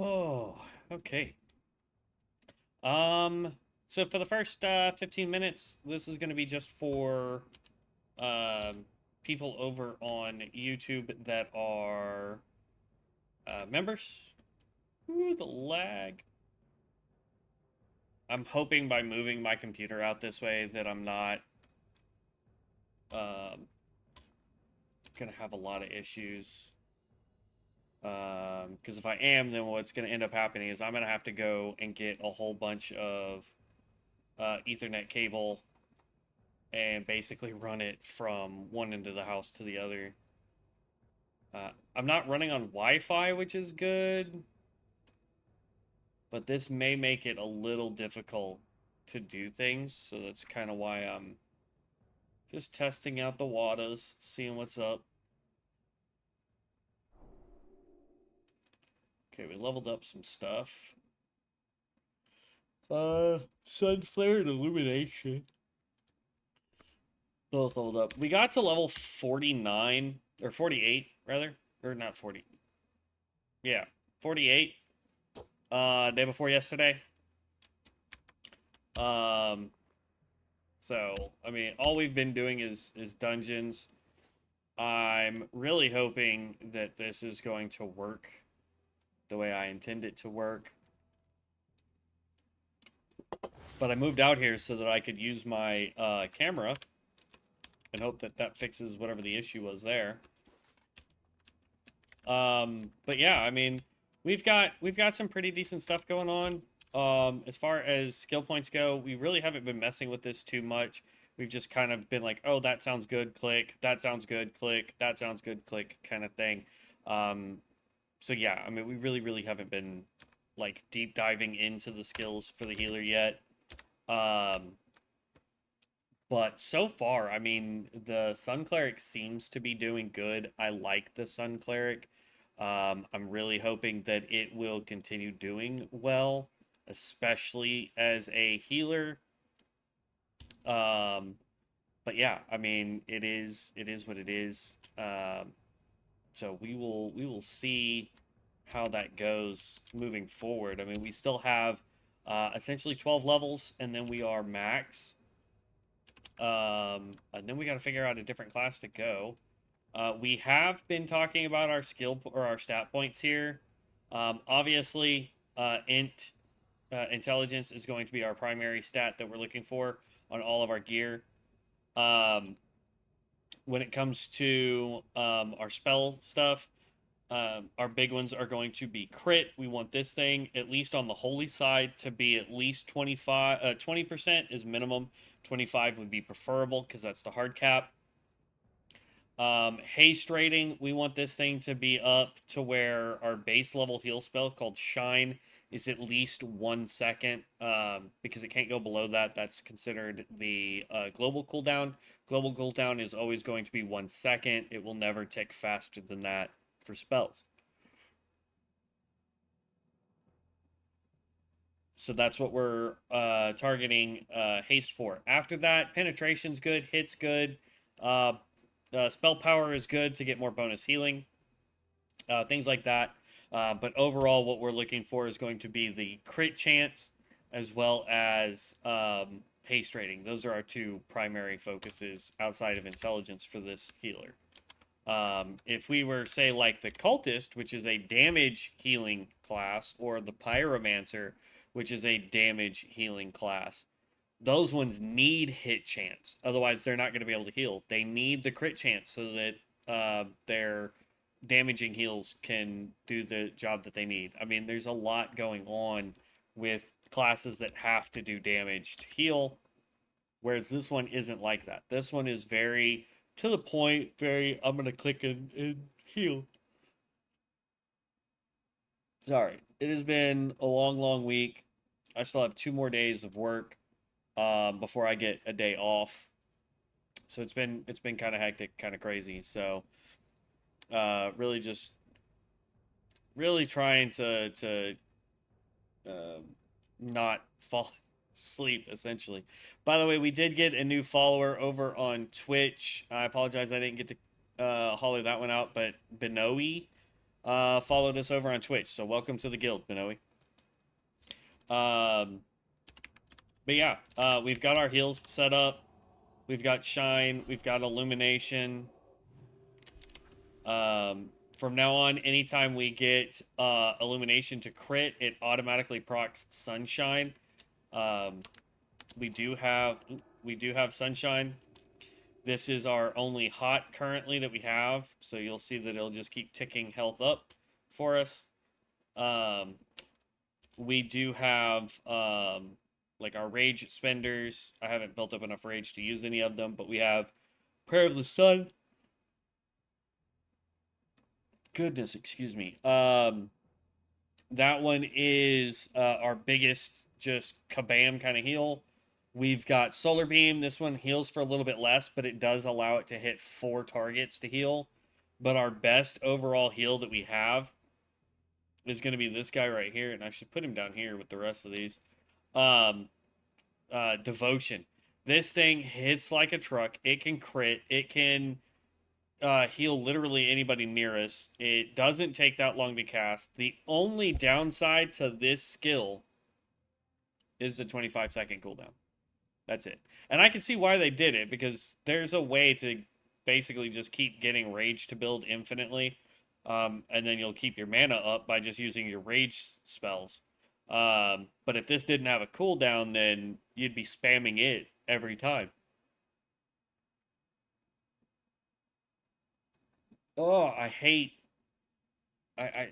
Oh, okay. Um, so for the first 15 minutes, this is going to be just for people over on YouTube that are members. Ooh, the lag. I'm hoping by moving my computer out this way that I'm not um, going to have a lot of issues. Because if I am, then what's going to end up happening is I'm going to have to go and get a whole bunch of Ethernet cable and basically run it from one end of the house to the other. I'm not running on Wi-Fi, which is good, but this may make it a little difficult to do things, so that's kind of why I'm just testing out the waters, seeing what's up. Okay, we leveled up some stuff. Sun Flare and Illumination. Both leveled up. We got to level 49, or 48, rather. Or not 40. Yeah, 48. Day before yesterday. Um, so I mean, all we've been doing is dungeons. I'm really hoping that this is going to work the way I intend it to work. But I moved out here so that I could use my camera and hope that that fixes whatever the issue was there. But yeah, I mean, we've got some pretty decent stuff going on. As far as skill points go, we really haven't been messing with this too much. We've just kind of been like, oh, that sounds good, click. That sounds good, click. That sounds good, click, kind of thing. So yeah, I mean, we really haven't been like deep diving into the skills for the healer yet. But so far, I mean, the Sun Cleric seems to be doing good. I like the Sun Cleric. I'm really hoping that it will continue doing well, especially as a healer. Um, but yeah, I mean, it is what it is. So we will see how that goes moving forward. I mean, we still have essentially 12 levels, and then we are max. And then we got to figure out a different class to go. We have been talking about our skill or our stat points here. Obviously, intelligence is going to be our primary stat that we're looking for on all of our gear. When it comes to our spell stuff, our big ones are going to be crit. We want this thing, at least on the holy side, to be at least 20% is minimum. 25 would be preferable because that's the hard cap. Haste rating, we want this thing to be up to where our base level heal spell called Shine is at least 1 second, because it can't go below that. That's considered the global cooldown. Global cooldown is always going to be 1 second. It will never tick faster than that for spells. So that's what we're targeting haste for. After that, penetration's good, hit's good, spell power is good to get more bonus healing, things like that. But overall, what we're looking for is going to be the crit chance as well as haste rating. Those are our two primary focuses outside of intelligence for this healer. If we were, say, like the cultist, which is a damage healing class, or the pyromancer, which is a damage healing class, those ones need hit chance. Otherwise, they're not going to be able to heal. They need the crit chance so that their damaging heals can do the job that they need. I mean, there's a lot going on with classes that have to do damage to heal, whereas this one isn't like that. This one is very to the point, very, I'm going to click and heal. Sorry. It has been a long week. I still have 2 more days of work before I get a day off. So it's been kind of hectic, kind of crazy. So really just really trying to not fall asleep essentially. By the way, we did get a new follower over on Twitch. I apologize I didn't get to holler that one out, but Benoe followed us over on Twitch. So welcome to the guild, Minoe. But yeah, we've got our heals set up. We've got Shine. We've got Illumination. From now on, anytime we get Illumination to crit, it automatically procs Sunshine. We do have Sunshine. This is our only hot currently that we have, so you'll see that it'll just keep ticking health up for us. We do have like our rage spenders. I haven't built up enough rage to use any of them, but we have Prayer of the Sun. Goodness, excuse me. That one is our biggest just kabam kind of heal. We've got Solar Beam. This one heals for a little bit less, but it does allow it to hit 4 targets to heal. But our best overall heal that we have is going to be this guy right here, and I should put him down here with the rest of these. Devotion. This thing hits like a truck. It can crit. It can heal literally anybody near us. It doesn't take that long to cast. The only downside to this skill is the 25-second cooldown. That's it. And I can see why they did it, because there's a way to basically just keep getting rage to build infinitely. And then you'll keep your mana up by just using your rage spells. But if this didn't have a cooldown, then you'd be spamming it every time. Oh, I hate... I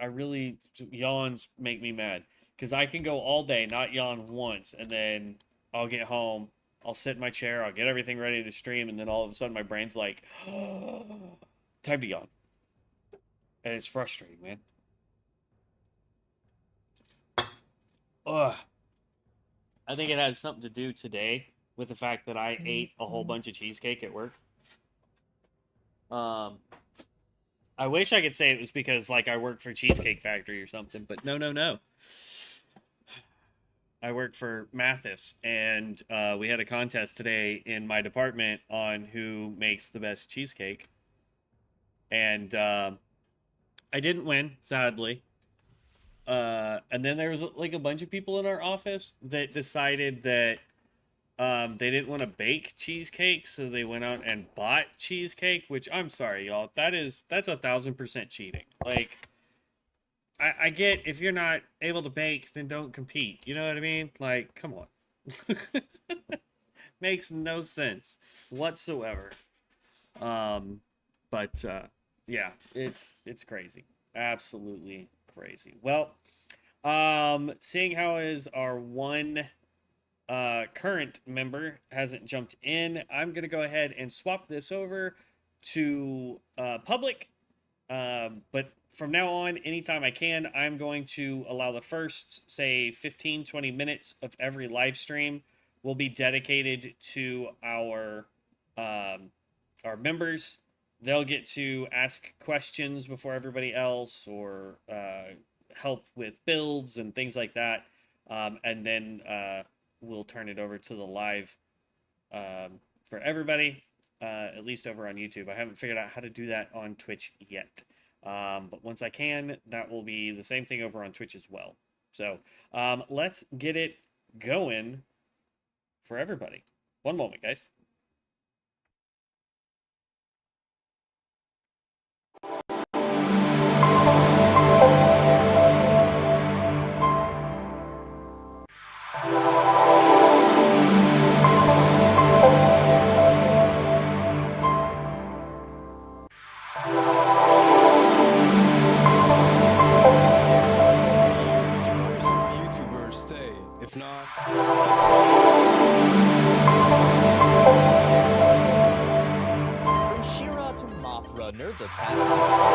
really... Yawns make me mad. Because I can go all day, not yawn once, and then I'll get home, I'll sit in my chair, I'll get everything ready to stream, and then all of a sudden my brain's like, time to yawn. And it's frustrating, man. Ugh. I think it has something to do today with the fact that I ate a whole bunch of cheesecake at work. I wish I could say it was because, like, I work for Cheesecake Factory or something, but no. I work for Mathis, and we had a contest today in my department on who makes the best cheesecake. And I didn't win, sadly. And then there was like a bunch of people in our office that decided that they didn't want to bake cheesecake, so they went out and bought cheesecake, which I'm sorry, y'all. That's 1,000% cheating. Like, I get if you're not able to bake, then don't compete. You know what I mean? Like, come on. Makes no sense whatsoever. But yeah, it's crazy. Absolutely crazy. Well, seeing how is our one current member hasn't jumped in, I'm gonna go ahead and swap this over to public. But from now on, anytime I can, I'm going to allow the first, say, 15-20 minutes of every live stream will be dedicated to our members. They'll get to ask questions before everybody else, or help with builds and things like that. And then we'll turn it over to the live for everybody, at least over on YouTube. I haven't figured out how to do that on Twitch yet. But once I can, that will be the same thing over on Twitch as well. So let's get it going for everybody. One moment, guys. Nerds are passionate.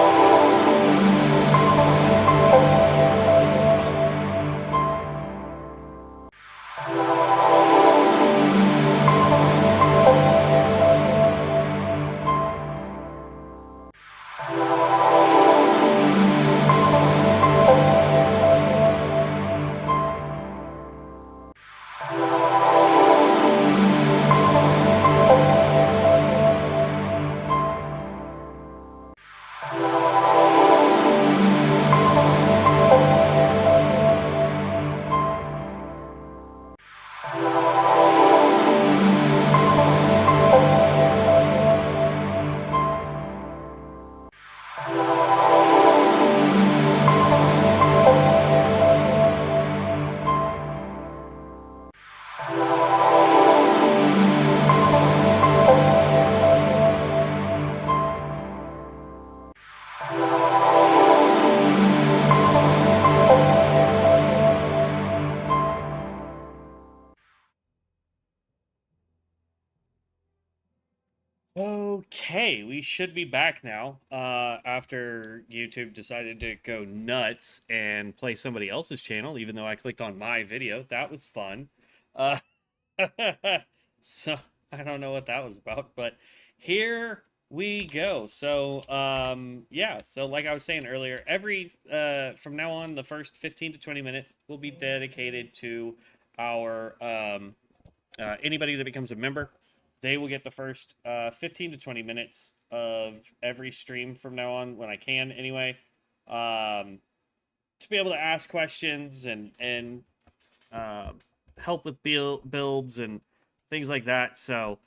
Okay, we should be back now. After YouTube decided to go nuts and play somebody else's channel, even though I clicked on my video. That was fun. Uh, so I don't know what that was about, but here we go. So yeah, so like I was saying earlier, every from now on, the first 15 to 20 minutes will be dedicated to our anybody that becomes a member. They will get the first 15 to 20 minutes of every stream from now on, when I can anyway, to be able to ask questions and uh, help with builds and things like that. So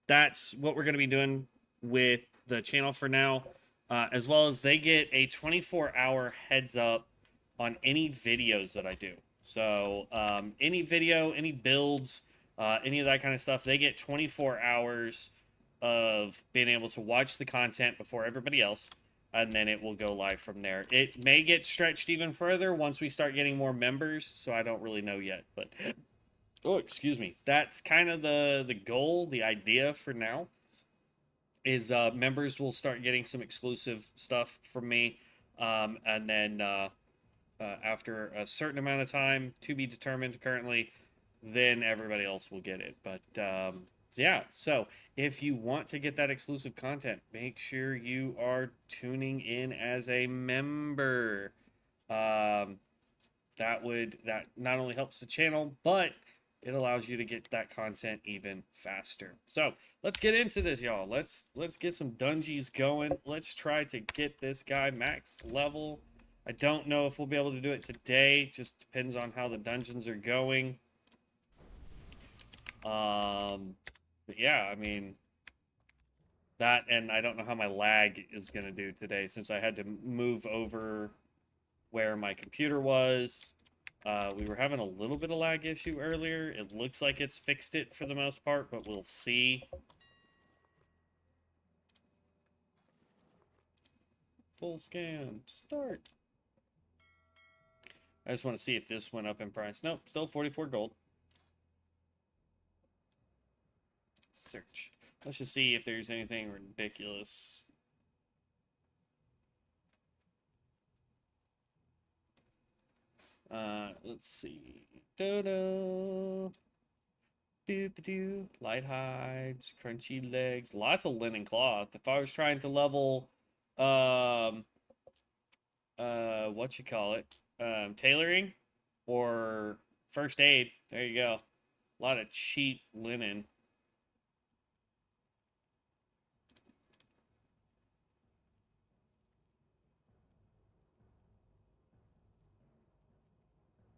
that's what we're going to be doing with the channel for now, as well as they get a 24-hour heads up on any videos that I do. So any video, any builds, any of that kind of stuff, they get 24 hours of being able to watch the content before everybody else, and then it will go live from there. It may get stretched even further once we start getting more members, so I don't really know yet. But oh, excuse me, that's kind of the goal, the idea for now. Is members will start getting some exclusive stuff from me, and then after a certain amount of time to be determined currently, then everybody else will get it. But yeah, so if you want to get that exclusive content, make sure you are tuning in as a member. That not only helps the channel, but it allows you to get that content even faster. So let's get into this, y'all. Let's get some dungeons going. Let's try to get this guy max level. I don't know if we'll be able to do it today. Just depends on how the dungeons are going. But yeah, I mean, that, and I don't know how my lag is going to do today, since I had to move over where my computer was. We were having a little bit of lag issue earlier. It looks like it's fixed it for the most part, but we'll see. Full scan. Start. I just want to see if this went up in price. Nope, still 44 gold. Search. Let's just see if there's anything ridiculous. Let's see. Dodo. Doop-a-doo. Light hides, crunchy legs, lots of linen cloth. If I was trying to level, what you call it, tailoring or first aid, there you go. A lot of cheap linen.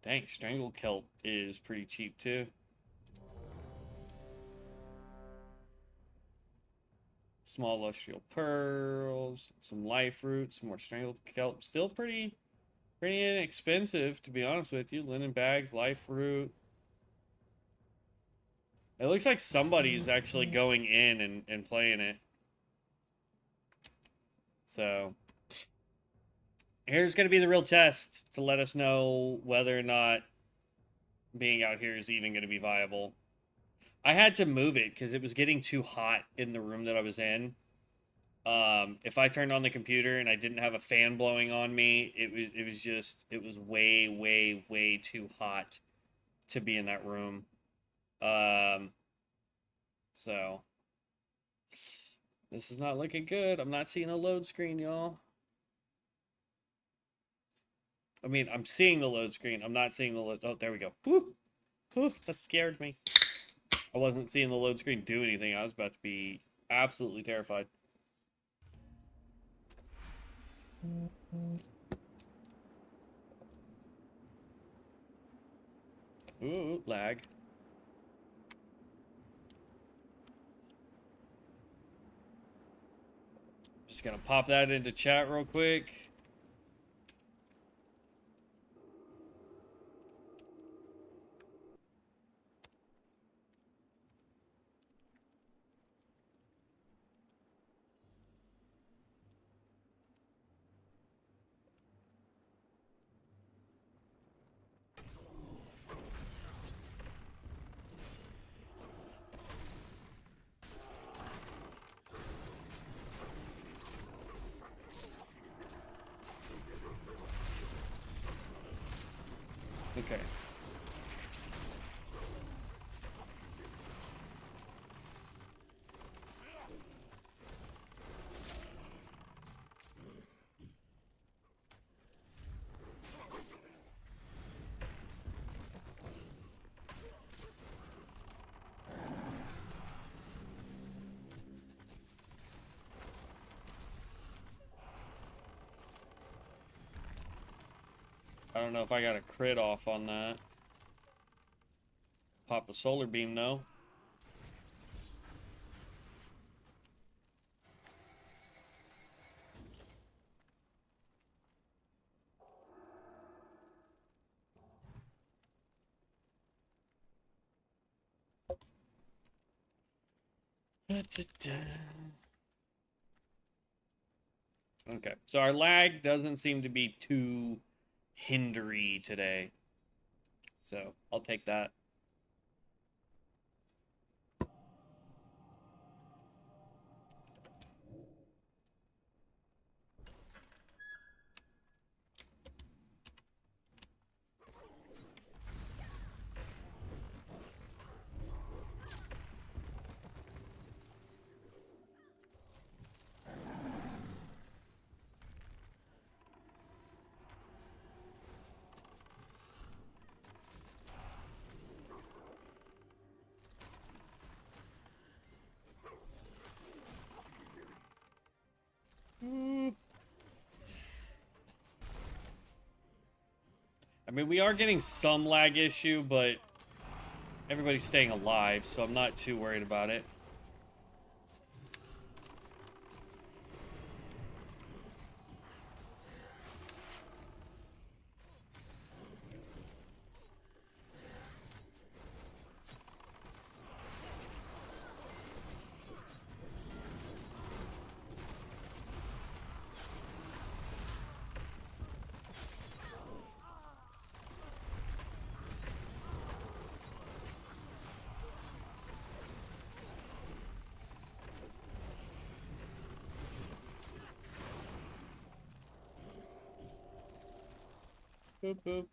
Dang, strangled kelp is pretty cheap too. Small lustrial pearls, some life roots, more strangled kelp. Still pretty inexpensive, to be honest with you. Linen bags, life root. It looks like somebody's actually going in and playing it. So here's going to be the real test to let us know whether or not being out here is even going to be viable. I had to move it because it was getting too hot in the room that I was in. If I turned on the computer and I didn't have a fan blowing on me, it was way too hot to be in that room. So this is not looking good. I'm not seeing a load screen, y'all. I mean, I'm seeing the load screen. I'm not seeing the load. Oh, there we go. Whew. Whew, that scared me. I wasn't seeing the load screen do anything. I was about to be absolutely terrified. Ooh, lag. Just gonna pop that into chat real quick. Okay. I don't know if I got a crit off on that. Pop a solar beam though. Okay, so our lag doesn't seem to be too hindery today. So I'll take that. I mean, we are getting some lag issue, but everybody's staying alive, so I'm not too worried about it. Boop, boop.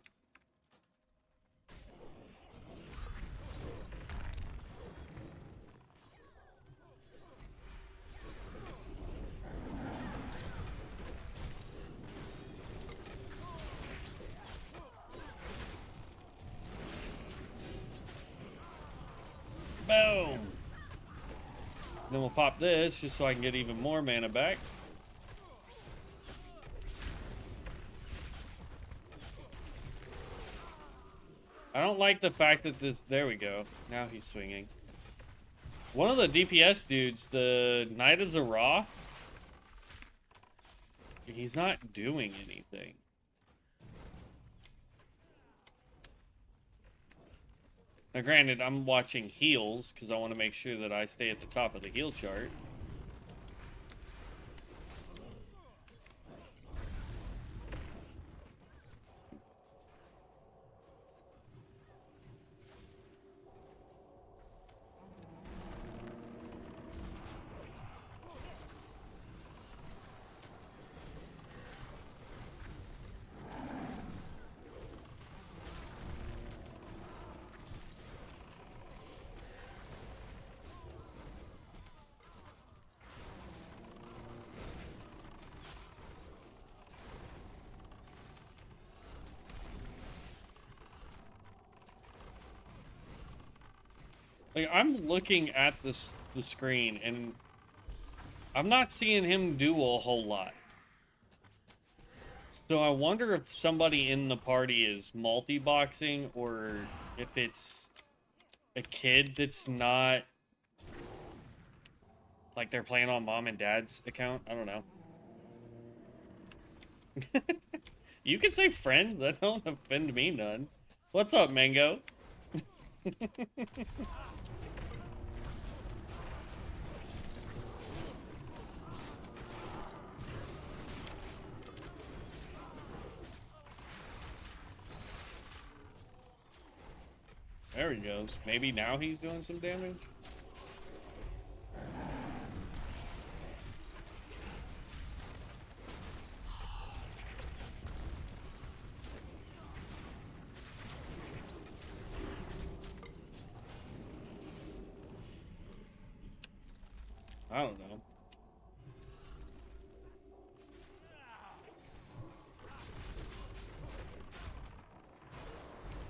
Boom! Then we'll pop this just so I can get even more mana back. I don't like the fact that this... There we go. Now he's swinging. One of the DPS dudes, the Knight of Zarath, he's not doing anything. Now, granted, I'm watching heals because I want to make sure that I stay at the top of the heal chart. Like, I'm looking at the screen, and I'm not seeing him do a whole lot. So I wonder if somebody in the party is multi-boxing, or if it's a kid that's not... Like, they're playing on mom and dad's account. I don't know. You can say friend. That don't offend me none. What's up, Mango? There he goes. Maybe now he's doing some damage? I don't know.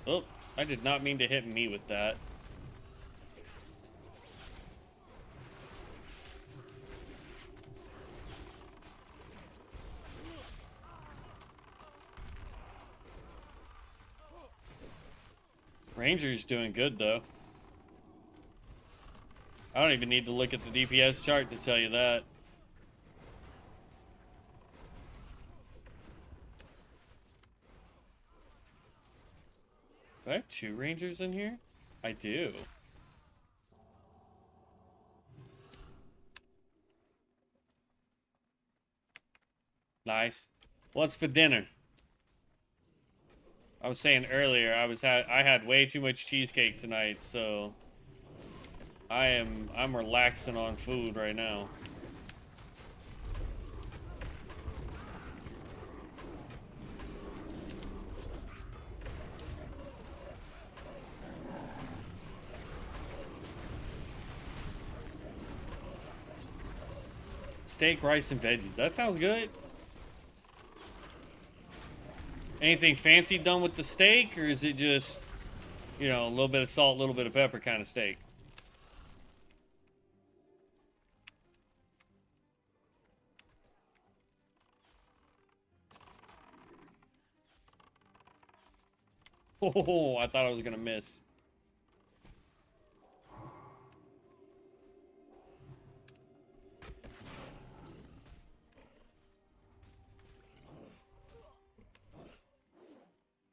Oh, I did not mean to hit me with that. Ranger's doing good, though. I don't even need to look at the DPS chart to tell you that. Do I have 2 Rangers in here? I do. Nice. What's for dinner? I was saying earlier, I had way too much cheesecake tonight, so I'm relaxing on food right now. Steak, rice, and veggies. That sounds good. Anything fancy done with the steak, or is it just, you know, a little bit of salt, a little bit of pepper kind of steak? Oh, I thought I was gonna miss.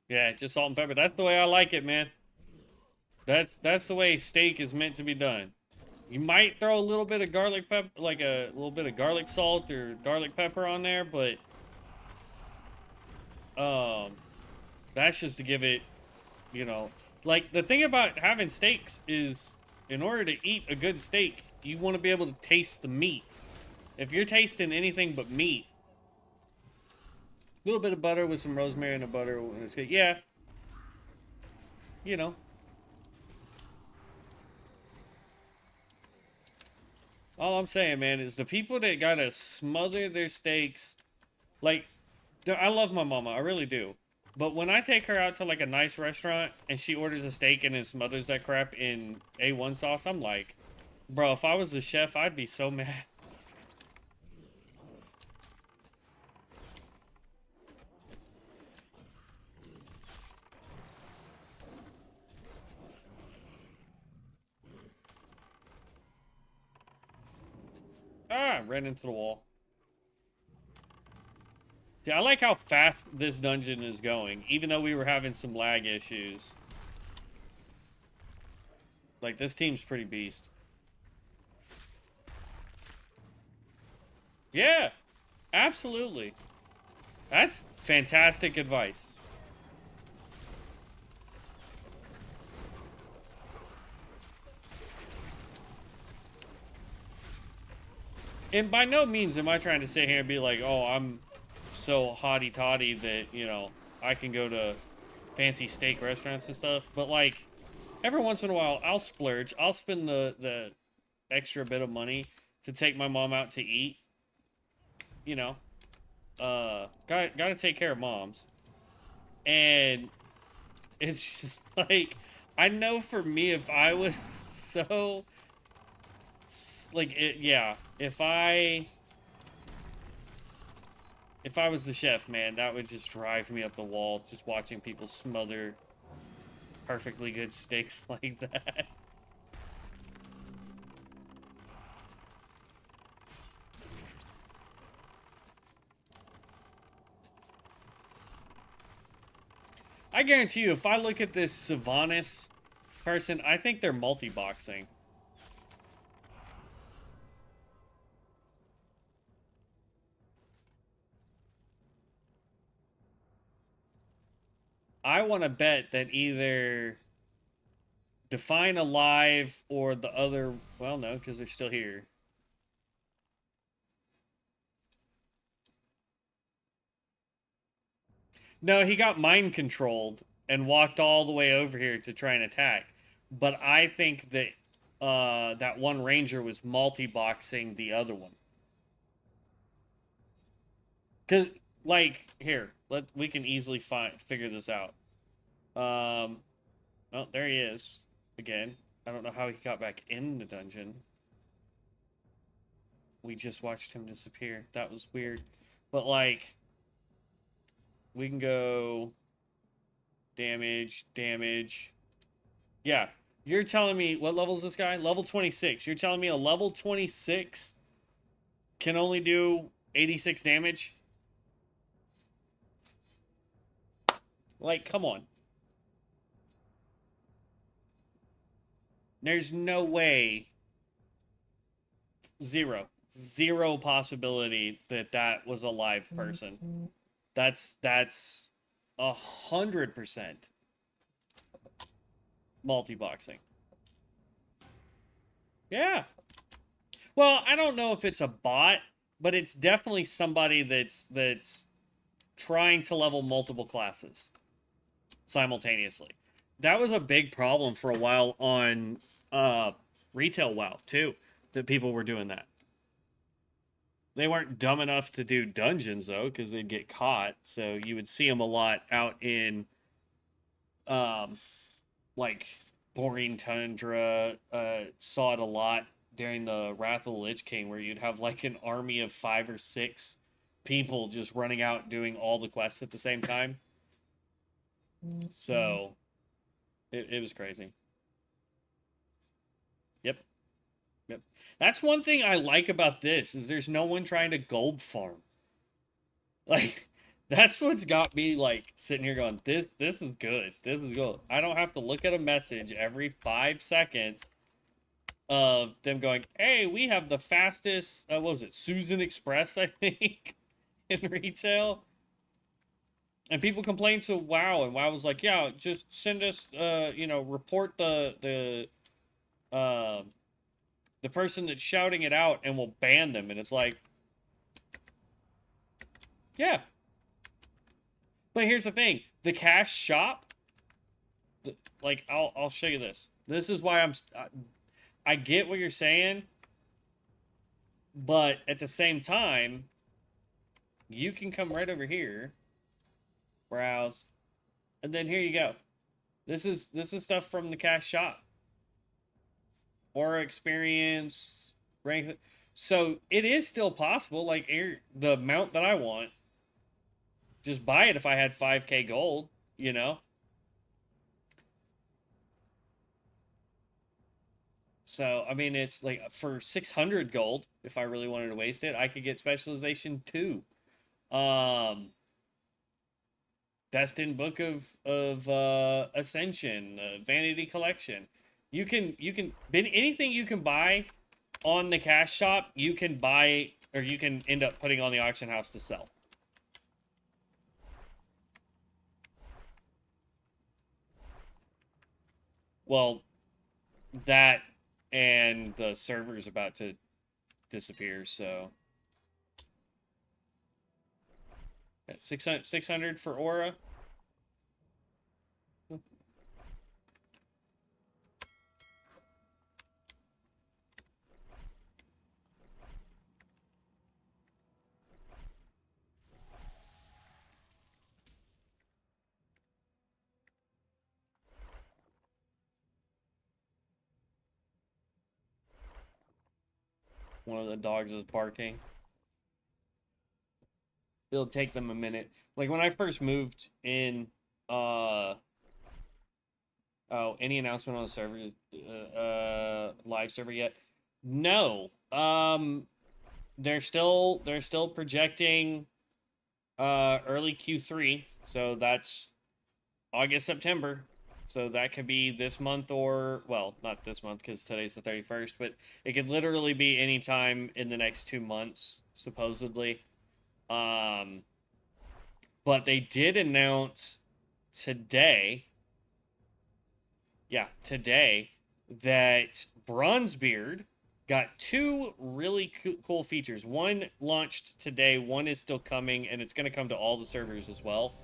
Yeah, just salt and pepper. That's the way I like it, man. That's the way steak is meant to be done. You might throw a little bit of garlic pepper, like a little bit of garlic salt or garlic pepper on there, but that's just to give it, you know, like the thing about having steaks is in order to eat a good steak, you want to be able to taste the meat. If you're tasting anything but meat, a little bit of butter with some rosemary and a butter, yeah, you know. All I'm saying, man, is the people that gotta smother their steaks, like, I love my mama, I really do. But when I take her out to, like, a nice restaurant, and she orders a steak and then smothers that crap in A1 sauce, I'm like, bro, if I was the chef, I'd be so mad. Ah, ran into the wall. Yeah, I like how fast this dungeon is going, even though we were having some lag issues. Like, this team's pretty beast. Yeah, absolutely. That's fantastic advice. And by no means am I trying to sit here and be like, oh, I'm so hotty-toddy that, you know, I can go to fancy steak restaurants and stuff. But, like, every once in a while, I'll splurge. I'll spend the extra bit of money to take my mom out to eat. You know, gotta take care of moms. And it's just like, I know for me, if I was so, like, yeah, if I was the chef, man, that would just drive me up the wall, just watching people smother perfectly good steaks like that. I guarantee you, if I look at this Sylvanas person, I think they're multi-boxing. I want to bet that either Define Alive or the other... Well, no, because they're still here. No, he got mind controlled and walked all the way over here to try and attack. But I think that that one ranger was multi-boxing the other one. Cause like here, we can easily figure this out. Oh, there he is again. I don't know how he got back in the dungeon. We just watched him disappear. That was weird. But like, we can go damage, damage. Yeah, you're telling me what level is this guy? Level 26. You're telling me a level 26 can only do 86 damage? Like, come on. There's no way. Zero possibility that that was a live person. That's 100% multi-boxing. Yeah. Well, I don't know if it's a bot, but it's definitely somebody that's trying to level multiple classes simultaneously. That was a big problem for a while on retail WoW too, that people were doing that. They weren't dumb enough to do dungeons though, because they'd get caught. So you would see them a lot out in like boring tundra. Saw it a lot during the Wrath of the Lich King, where you'd have like an army of 5 or 6 people just running out doing all the quests at the same time. So it was crazy. Yep. Yep. That's one thing I like about this, is there's no one trying to gold farm. Like, that's what's got me like sitting here going, this is good. This is good. I don't have to look at a message every 5 seconds of them going, hey, we have the fastest, what was it, Susan Express, I think, in retail. And people complain to WoW, and WoW was like, yeah, just send us, report the person that's shouting it out, and we'll ban them. And it's like, yeah. But here's the thing: the cash shop. Like, I'll show you this. This is why I get what you're saying, but at the same time, you can come right over here, browse, and then here you go. This is stuff from the cash shop. Aura experience, rank. So it is still possible. Like, the amount that I want, just buy it if I had 5k gold, you know? So, I mean, it's like for 600 gold, if I really wanted to waste it, I could get specialization 2. Destined Book of Ascension, Vanity Collection. You can anything you can buy on the cash shop, you can buy, or you can end up putting on the auction house to sell. Well, that and the server is about to disappear, so 600 for Aura. One of the dogs is barking. It'll take them a minute. Like, when I first moved in, oh, any announcement on the server, live server yet? No. They're still projecting early Q3, so that's August, September. So that could be this month, or, well, not this month because today's the 31st, but it could literally be any time in the next 2 months, supposedly. But they did announce today, that Bronzebeard got 2 really cool features. One launched today, one is still coming, and it's going to come to all the servers as well.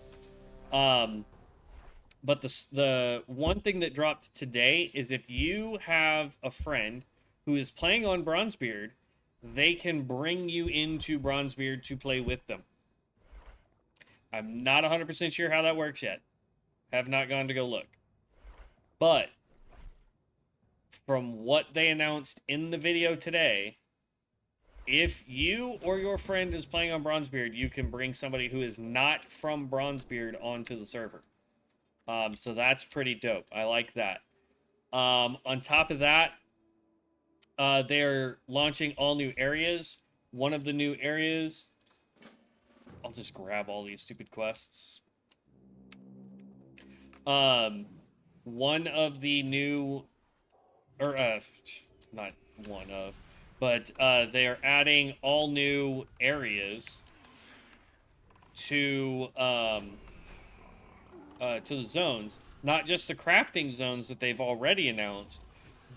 But the one thing that dropped today is if you have a friend who is playing on Bronzebeard, they can bring you into Bronzebeard to play with them. I'm not 100% sure how that works yet. Have not gone to go look. But from what they announced in the video today, if you or your friend is playing on Bronzebeard, you can bring somebody who is not from Bronzebeard onto the server. So that's pretty dope. I like that. On top of that, they're launching all new areas. One of the new areas... I'll just grab all these stupid quests. One of the new... Or, not one of... But they are adding all new areas to the zones. Not just the crafting zones that they've already announced,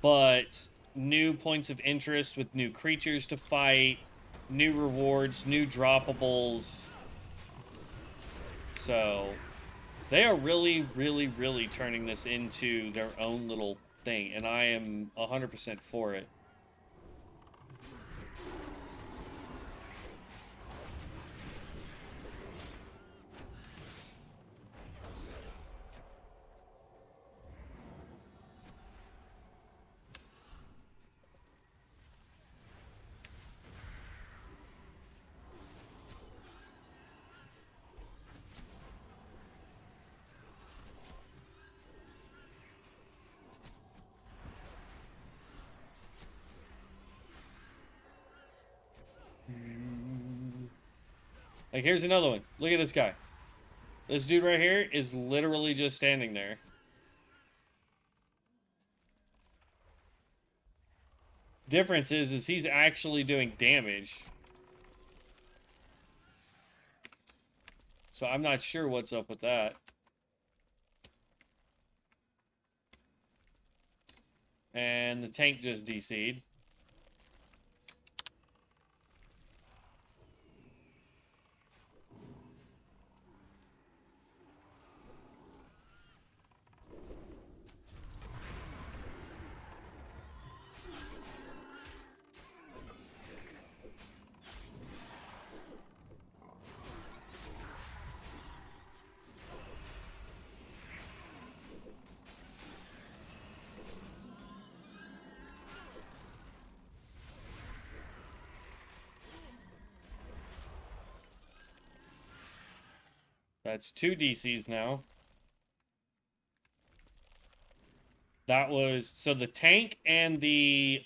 but new points of interest with new creatures to fight, new rewards, new droppables. So they are really, really, really turning this into their own little thing, and I am 100% for it. Like, here's another one. Look at this guy. This dude right here is literally just standing there. Difference is he's actually doing damage. So I'm not sure what's up with that. And the tank just DC'd. That's 2 DCs now. That was... So the tank and the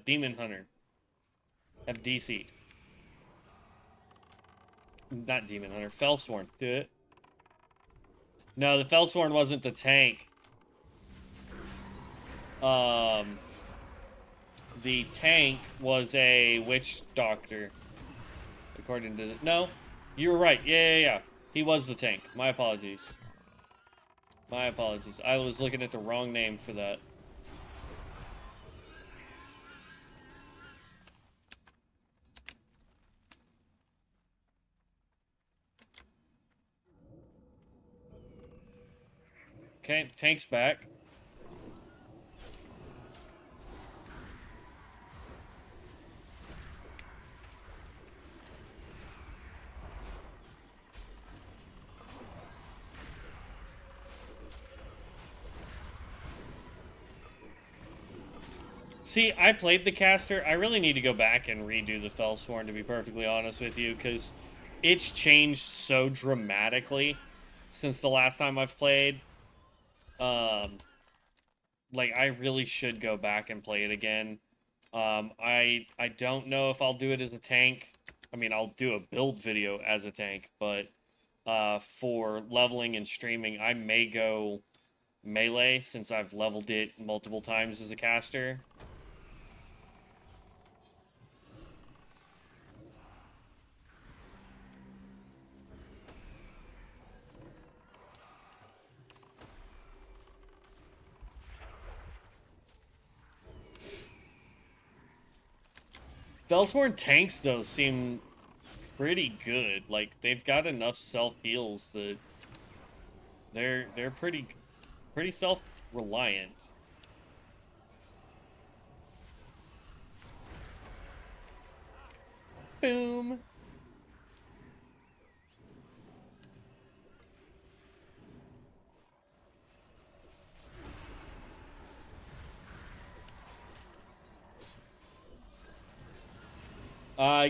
Demon Hunter have DC'd. Not Demon Hunter. Fellsworn. Do it. No, the Fellsworn wasn't the tank. The tank was a witch doctor. According to the... No, you were right. Yeah. He was the tank. My apologies. My apologies. I was looking at the wrong name for that. Okay, tank's back. See, I played the caster. I really need to go back and redo the Fellsworn, to be perfectly honest with you, because it's changed so dramatically since the last time I've played. Like, I really should go back and play it again. I don't know if I'll do it as a tank. I mean, I'll do a build video as a tank, but for leveling and streaming, I may go melee since I've leveled it multiple times as a caster. Fellsworn tanks, though, seem pretty good. Like, they've got enough self-heals that they're pretty pretty self-reliant. Boom.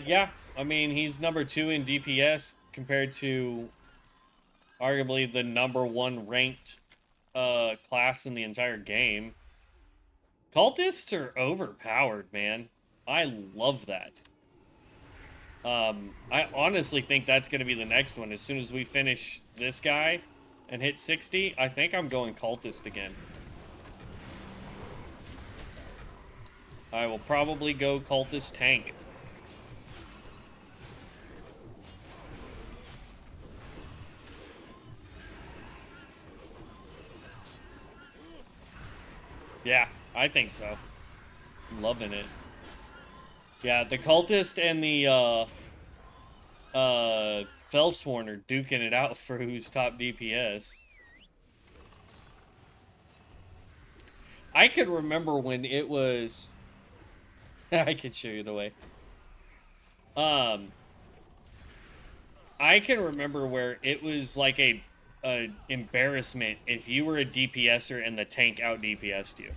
Yeah. I mean, he's number 2 in DPS compared to arguably the number 1 ranked class in the entire game. Cultists are overpowered, man. I love that. I honestly think that's going to be the next one. As soon as we finish this guy and hit 60, I think I'm going cultist again. I will probably go cultist tank. Yeah, I think so. I'm loving it. Yeah, the cultist and the Fellsworn are duking it out for who's top DPS. I could remember when it was I can show you the way. I can remember where it was like a embarrassment if you were a DPSer and the tank out DPS'd you.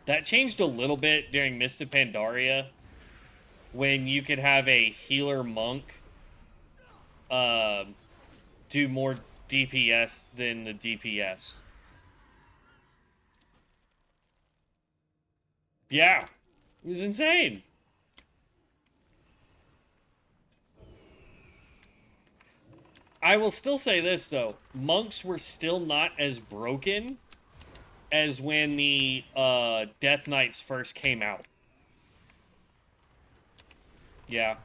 That changed a little bit during Mist of Pandaria, when you could have a healer monk do more DPS than the DPS. Yeah, it was insane. I will still say this, though. Monks were still not as broken as when the Death Knights first came out. Yeah.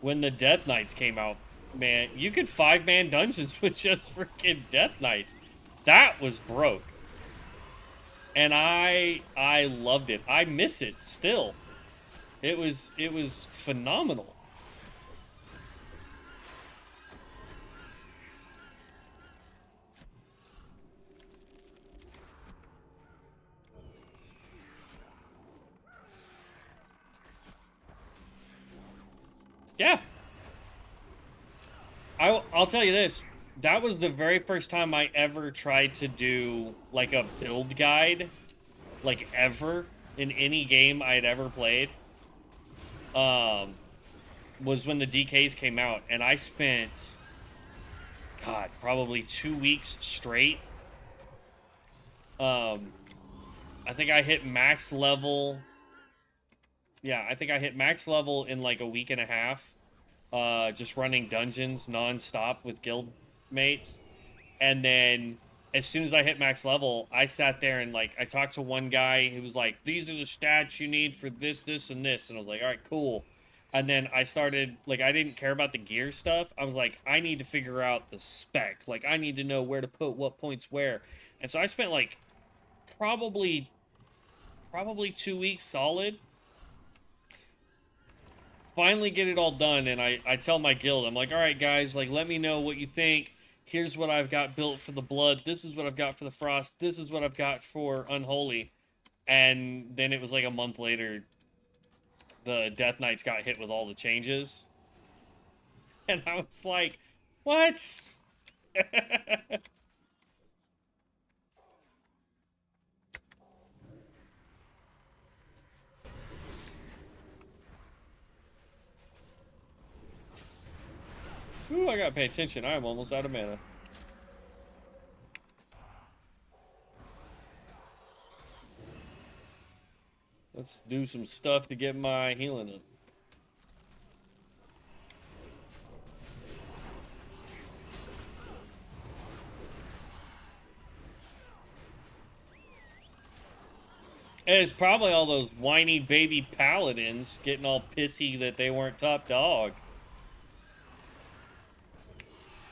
When the Death Knights came out, man, you could 5-man dungeons with just freaking Death Knights. That was broke. And I loved it. I miss it still. It was phenomenal. Yeah. I'll tell you this. That was the very first time I ever tried to do, like, a build guide. Like, ever. In any game I'd ever played. Was when the DKs came out. And I spent, God, probably 2 weeks straight. I think I hit max level. Yeah, I think I hit max level in like a week and a half. Just running dungeons non-stop with guild mates. And then as soon as I hit max level, I sat there and like I talked to one guy who was like, these are the stats you need for this, this, and this. And I was like, all right, cool. And then I started, like, I didn't care about the gear stuff. I was like, I need to figure out the spec. Like, I need to know where to put what points where. And so I spent like probably 2 weeks solid. Finally get it all done, and I tell my guild, I'm like, all right, guys, like, let me know what you think. Here's what I've got built for the Blood. This is what I've got for the Frost. This is what I've got for Unholy. And then it was like a month later, the Death Knights got hit with all the changes. And I was like, what? Ooh, I gotta pay attention. I am almost out of mana. Let's do some stuff to get my healing up. And it's probably all those whiny baby paladins getting all pissy that they weren't top dog.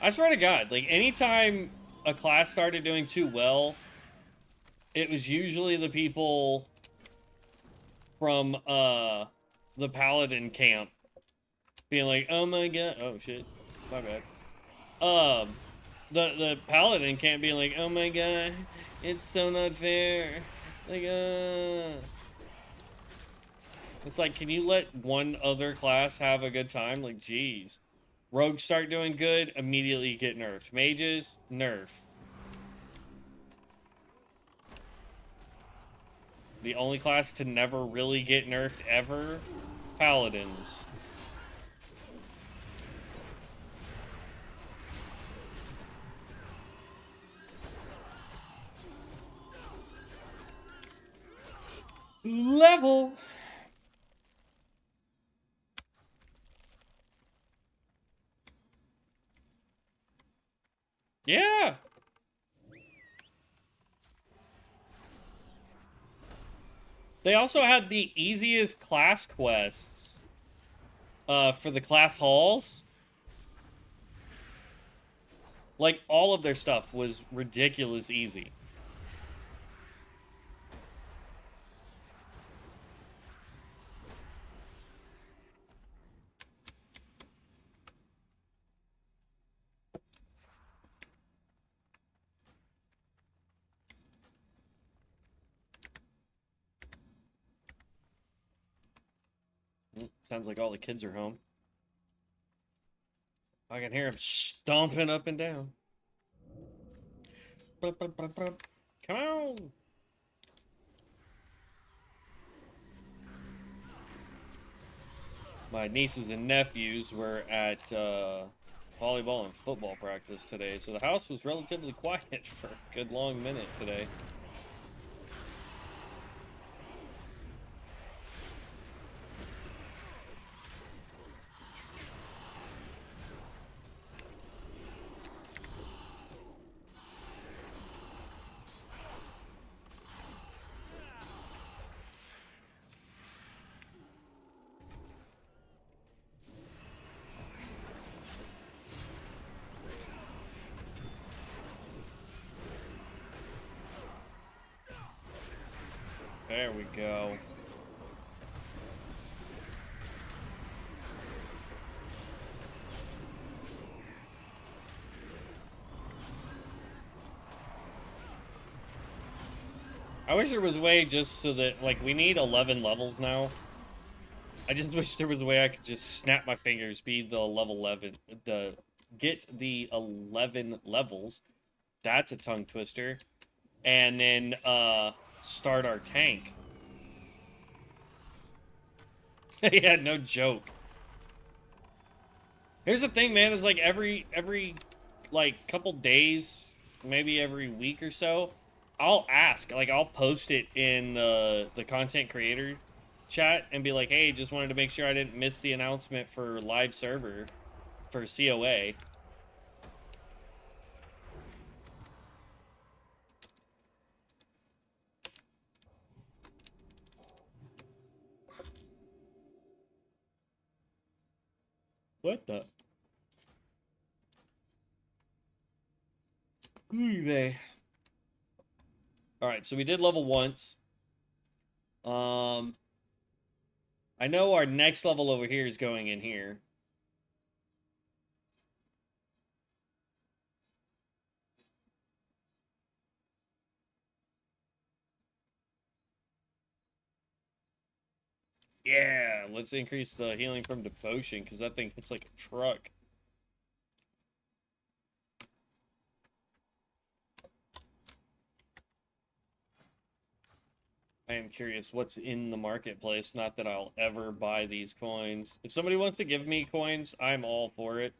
I swear to God, like, anytime a class started doing too well, it was usually the people from, the Paladin camp being like, oh my god, oh shit, my bad. The paladin can't be like, oh my god, it's so not fair. Like, it's like, can you let one other class have a good time? Like, geez. Rogues start doing good, immediately get nerfed. Mages, nerf. The only class to never really get nerfed ever, paladins. Level. Yeah. They also had the easiest class quests for the class halls. Like, all of their stuff was ridiculous easy. Sounds like all the kids are home. I can hear them stomping up and down. Come on! My nieces and nephews were at volleyball and football practice today, so the house was relatively quiet for a good long minute today. There we go. I wish there was a way just so that, like, we need 11 levels now. I just wish there was a way I could just snap my fingers, be the level 11, get the 11 levels. That's a tongue twister. And then, start our tank. Yeah, no joke. Here's the thing, man, is like every like couple days, maybe every week or so, I'll ask, like I'll post it in the content creator chat and be like, hey, just wanted to make sure I didn't miss the announcement for live server for COA. What the? Alright, so we did level once. I know our next level over here is going in here. Yeah, let's increase the healing from devotion, because that thing hits like a truck. I am curious what's in the marketplace. Not that I'll ever buy these coins. If somebody wants to give me coins, I'm all for it.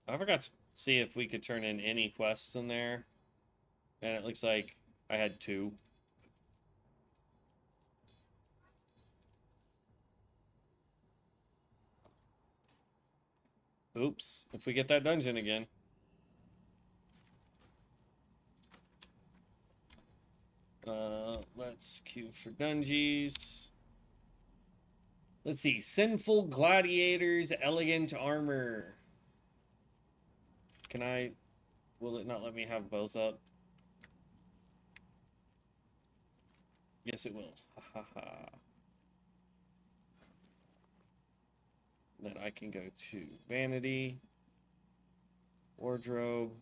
I forgot to see if we could turn in any quests in there. And it looks like I had 2. Oops, if we get that dungeon again. Let's queue for dungeons. Let's see. Sinful Gladiators, Elegant Armor. Can I... Will it not let me have both up? Yes, it will. Ha ha ha. Then I can go to vanity, wardrobe,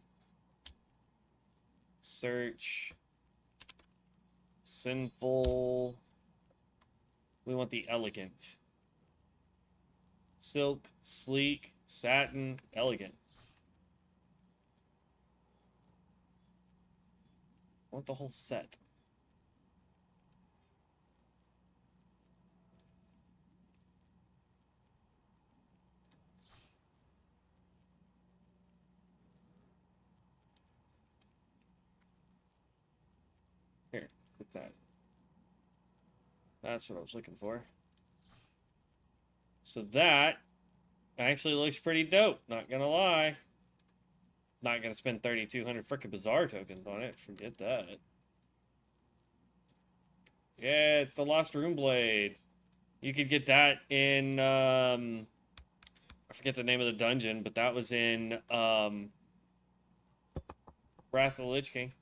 search, sinful. We want the elegant. Silk, sleek, satin, elegant. I want the whole set. Here, put that. That's what I was looking for. So that actually looks pretty dope, not gonna lie. Not gonna spend 3,200 frickin' Bazaar tokens on it. Forget that. Yeah, it's the Lost Rune Blade. You could get that in I forget the name of the dungeon, but that was in Wrath of the Lich King.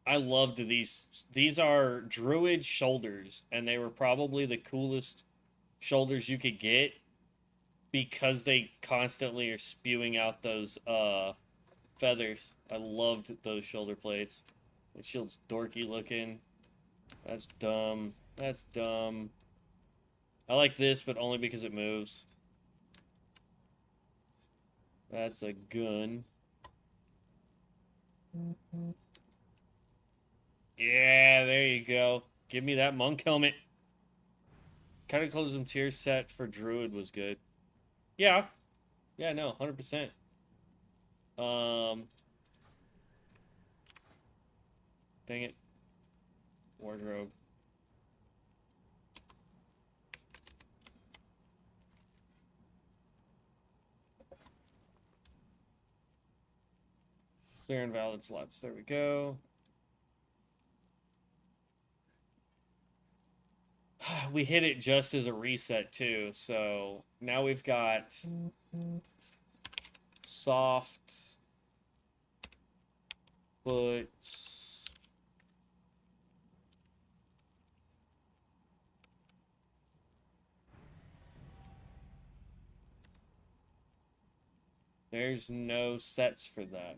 I loved these. These are Druid shoulders, and they were probably the coolest shoulders you could get because they constantly are spewing out those feathers. I loved those shoulder plates. The shield's dorky looking. That's dumb. That's dumb. I like this, but only because it moves. That's a gun. Yeah, there you go. Give me that monk helmet. Cataclysm tier set for Druid was good. Yeah. Yeah, no, 100%. Dang it. Wardrobe. Clear invalid slots. There we go. We hit it just as a reset, too. So now we've got soft boots. There's no sets for that.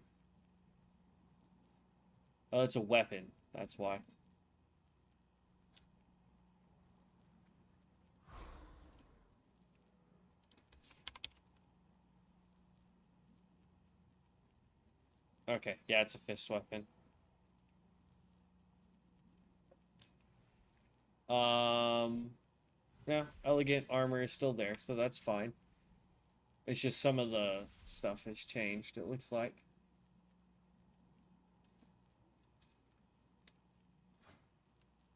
Oh, it's a weapon. That's why. Okay, yeah, it's a fist weapon. Yeah, elegant armor is still there, so that's fine. It's just some of the stuff has changed, it looks like.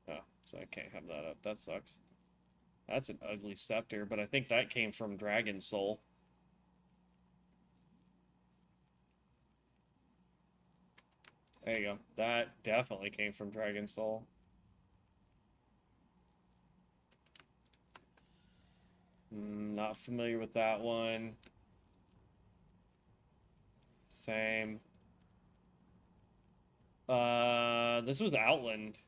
Oh, so I can't have that up. That sucks. That's an ugly scepter, but I think that came from Dragon Soul. There you go. That definitely came from Dragon Soul. Not familiar with that one. Same. This was Outland.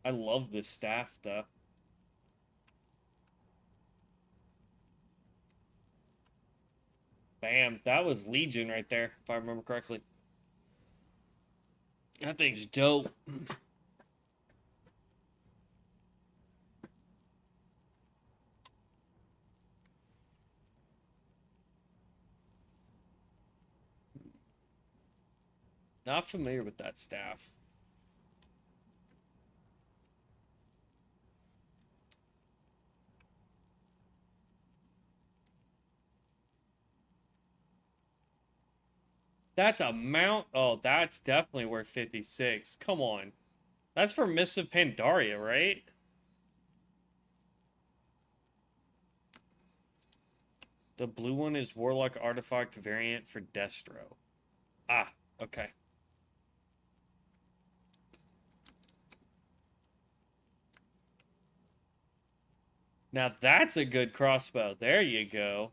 I love this staff, though. Bam. That was Legion right there, if I remember correctly. That thing's dope. Not familiar with that staff. That's a mount. Oh, that's definitely worth 56. Come on. That's for Mists of Pandaria, right? The blue one is Warlock Artifact variant for Destro. Ah, okay. Now that's a good crossbow. There you go.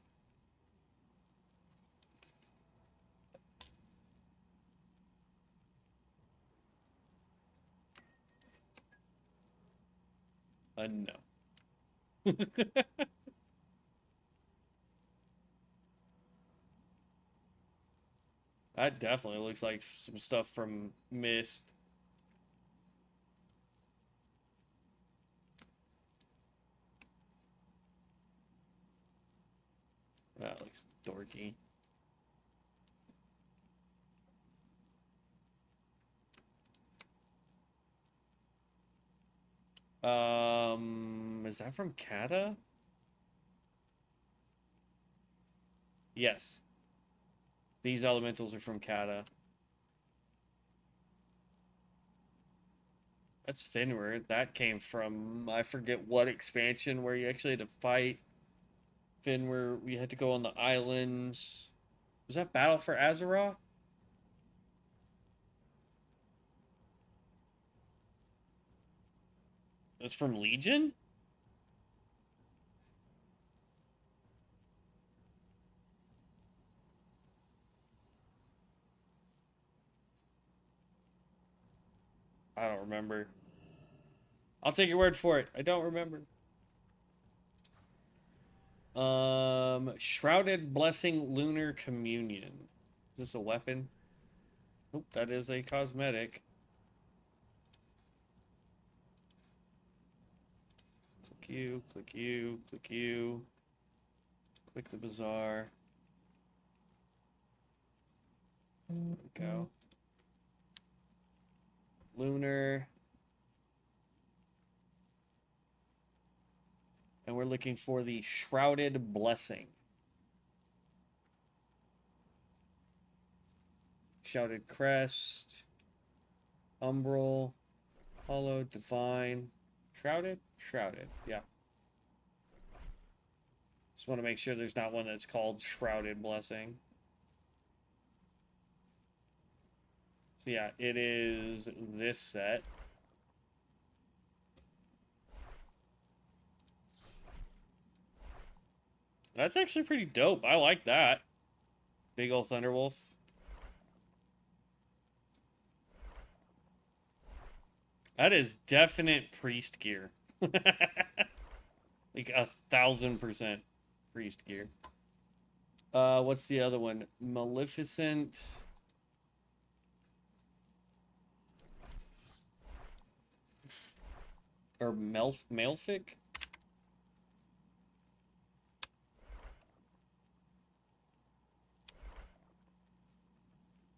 No. That definitely looks like some stuff from Mist. That looks dorky. Is that from Kata? Yes. These elementals are from Kata. That's Finward. That came from, I forget what expansion where you actually had to fight Finward. We had to go on the islands. Was that Battle for Azeroth? That's from Legion? I don't remember. I'll take your word for it. I don't remember. Shrouded Blessing Lunar Communion. Is this a weapon? Nope, that is a cosmetic. Click you, click you, click you. Click the bazaar. There we go. Lunar. And we're looking for the Shrouded Blessing. Shrouded Crest. Umbral. Hollow. Divine. Shrouded? Shrouded, yeah. Just want to make sure there's not one that's called Shrouded Blessing. So yeah, it is this set. That's actually pretty dope. I like that. Big old Thunderwolf. That is definite priest gear. Like 1000% priest gear. What's the other one? Maleficent. Or Malefic?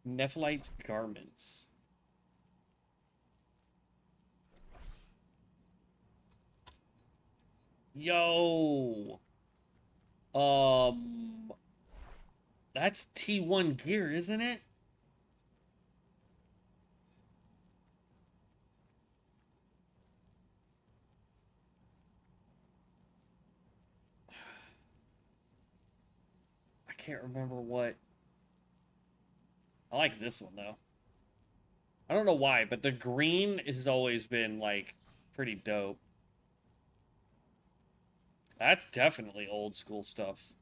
Nephilim garments. Yo. That's T1 gear, isn't it? I can't remember what. I like this one though. I don't know why, but the green has always been like pretty dope. That's definitely old school stuff.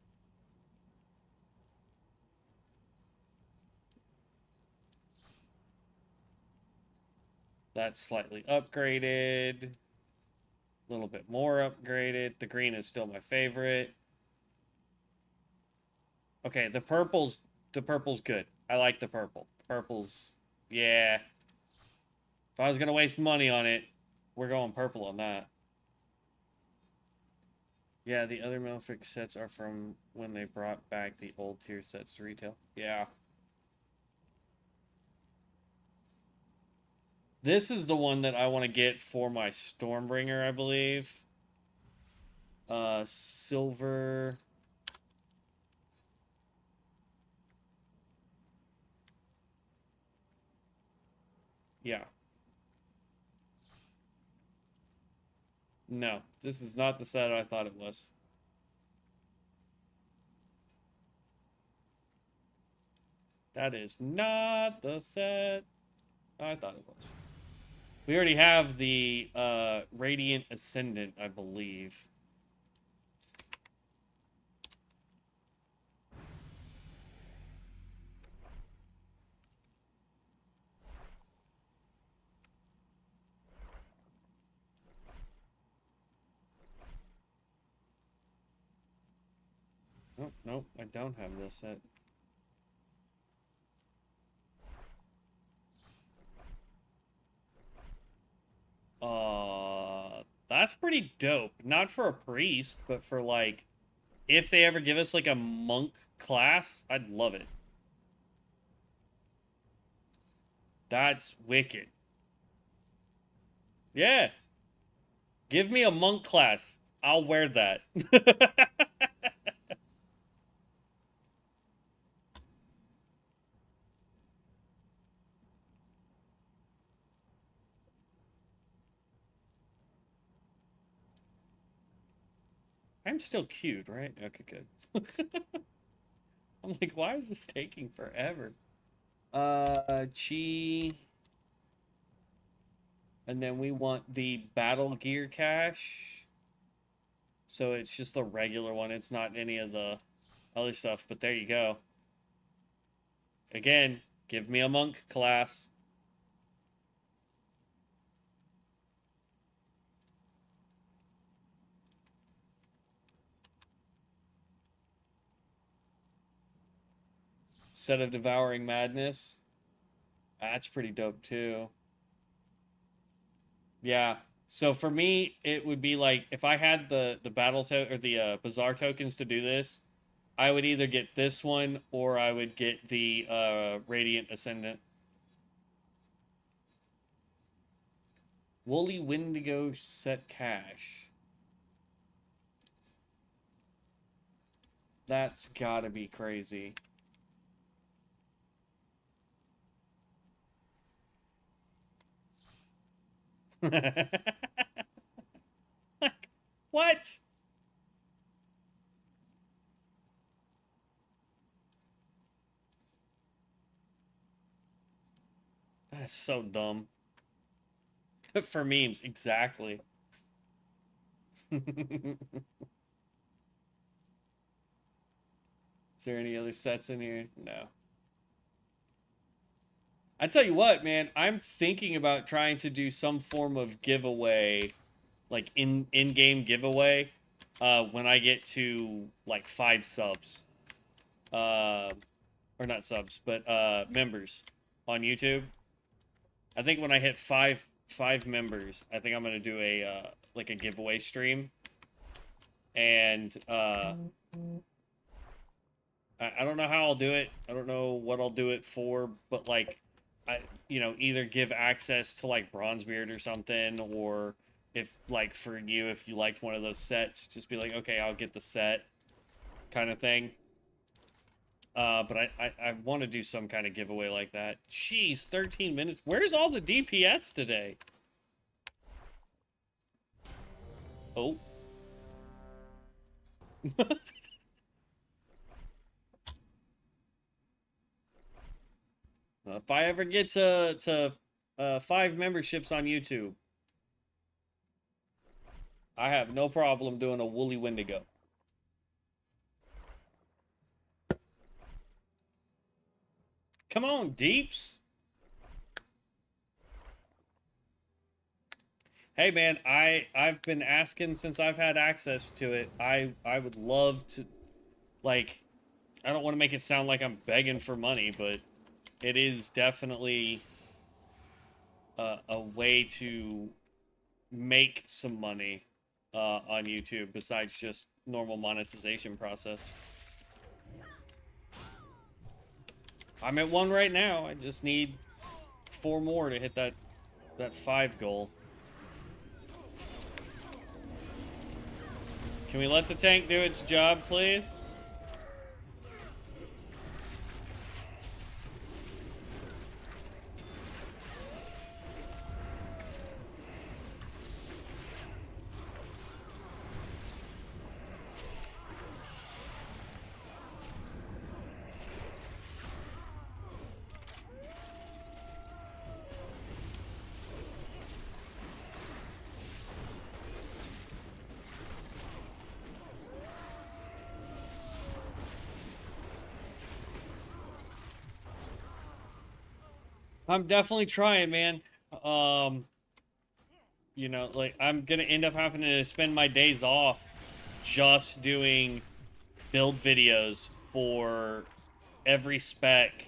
That's slightly upgraded. A little bit more upgraded. The green is still my favorite. Okay, the purple's good. I like the purple. Purple's, yeah. If I was gonna waste money on it, we're going purple on that. Yeah, the other Malefic sets are from when they brought back the old tier sets to retail. Yeah. This is the one that I want to get for my Stormbringer, I believe. Silver. Yeah. No, this is not the set I thought it was. That is not the set I thought it was. We already have the Radiant Ascendant, I believe. Oh, nope, I don't have this set. That's pretty dope. Not for a priest, but for like, if they ever give us like a monk class, I'd love it. That's wicked. Yeah. Give me a monk class. I'll wear that. I'm still cute, right? Okay, good. I'm like, why is this taking forever? Chi. And then we want the battle gear cache. So it's just the regular one. It's not any of the other stuff, but there you go. Again, give me a monk class. Set of Devouring Madness. That's pretty dope too. Yeah. So for me, it would be like if I had the battle or the bazaar tokens to do this, I would either get this one or I would get the Radiant Ascendant. Woolly Wendigo set cache. That's gotta be crazy. What? That's so dumb. For memes, exactly. Is there any other sets in here? No. I tell you what, man, I'm thinking about trying to do some form of giveaway, like in-game giveaway, when I get to like 5 subs. Or not subs, but members on YouTube. I think when I hit five members, I think I'm gonna do a like a giveaway stream, and I don't know how I'll do it. I don't know what I'll do it for, but like, either give access to like Bronzebeard or something, or if like for you, if you liked one of those sets, just be like, okay, I'll get the set, kind of thing. But I want to do some kind of giveaway like that. Jeez, 13 minutes. Where's all the DPS today? Oh. If I ever get to 5 memberships on YouTube, I have no problem doing a Woolly Wendigo. Come on, Deeps. Hey man, I've been asking since I've had access to it. I would love to, like, I don't want to make it sound like I'm begging for money, but it is definitely a way to make some money on YouTube besides just normal monetization process. I'm at 1 right now. I just need 4 more to hit that 5 goal. Can we let the tank do its job, please? I'm definitely trying, man. Like, I'm gonna end up having to spend my days off just doing build videos for every spec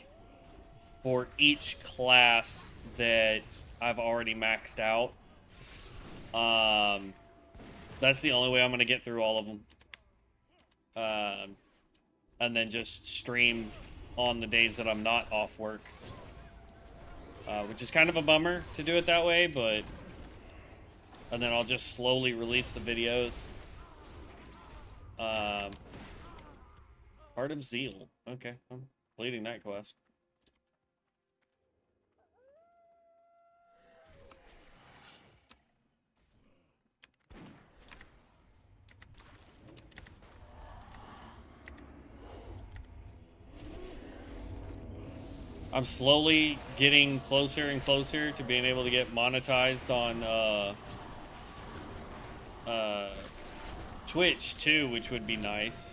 for each class that I've already maxed out. That's the only way I'm going to get through all of them. And then just stream on the days that I'm not off work. Which is kind of a bummer to do it that way, but... And then I'll just slowly release the videos. Heart of Zeal. Okay, I'm completing that quest. I'm slowly getting closer and closer to being able to get monetized on Twitch too, which would be nice.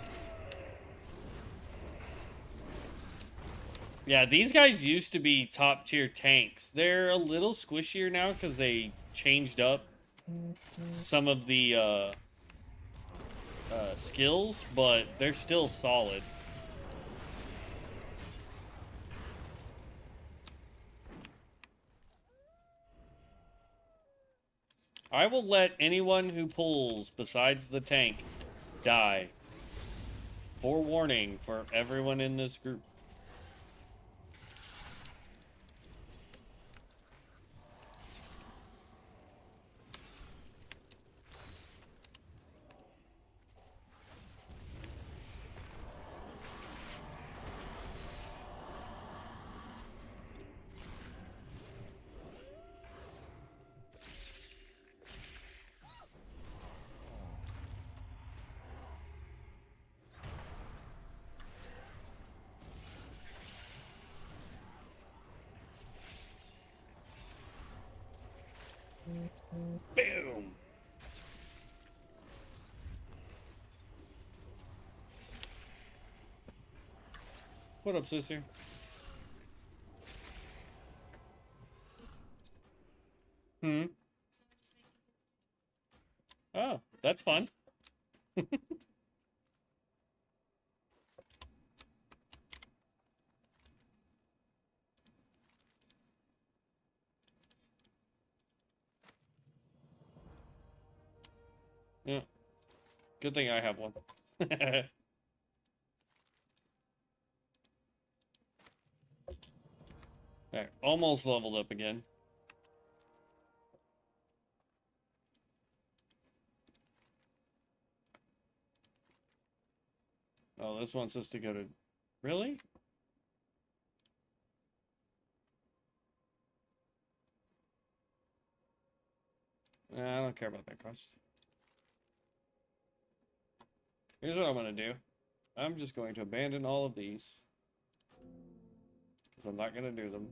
Yeah, these guys used to be top tier tanks. They're a little squishier now because they changed up some of the skills, but they're still solid. I will let anyone who pulls besides the tank die. Forewarning for everyone in this group. Boom. What up, sister? Oh, that's fun. Yeah. Good thing I have one. Alright, almost leveled up again. Oh, this wants us to go to... Really? Nah, I don't care about that quest. Here's what I'm going to do. I'm just going to abandon all of these. Because I'm not going to do them.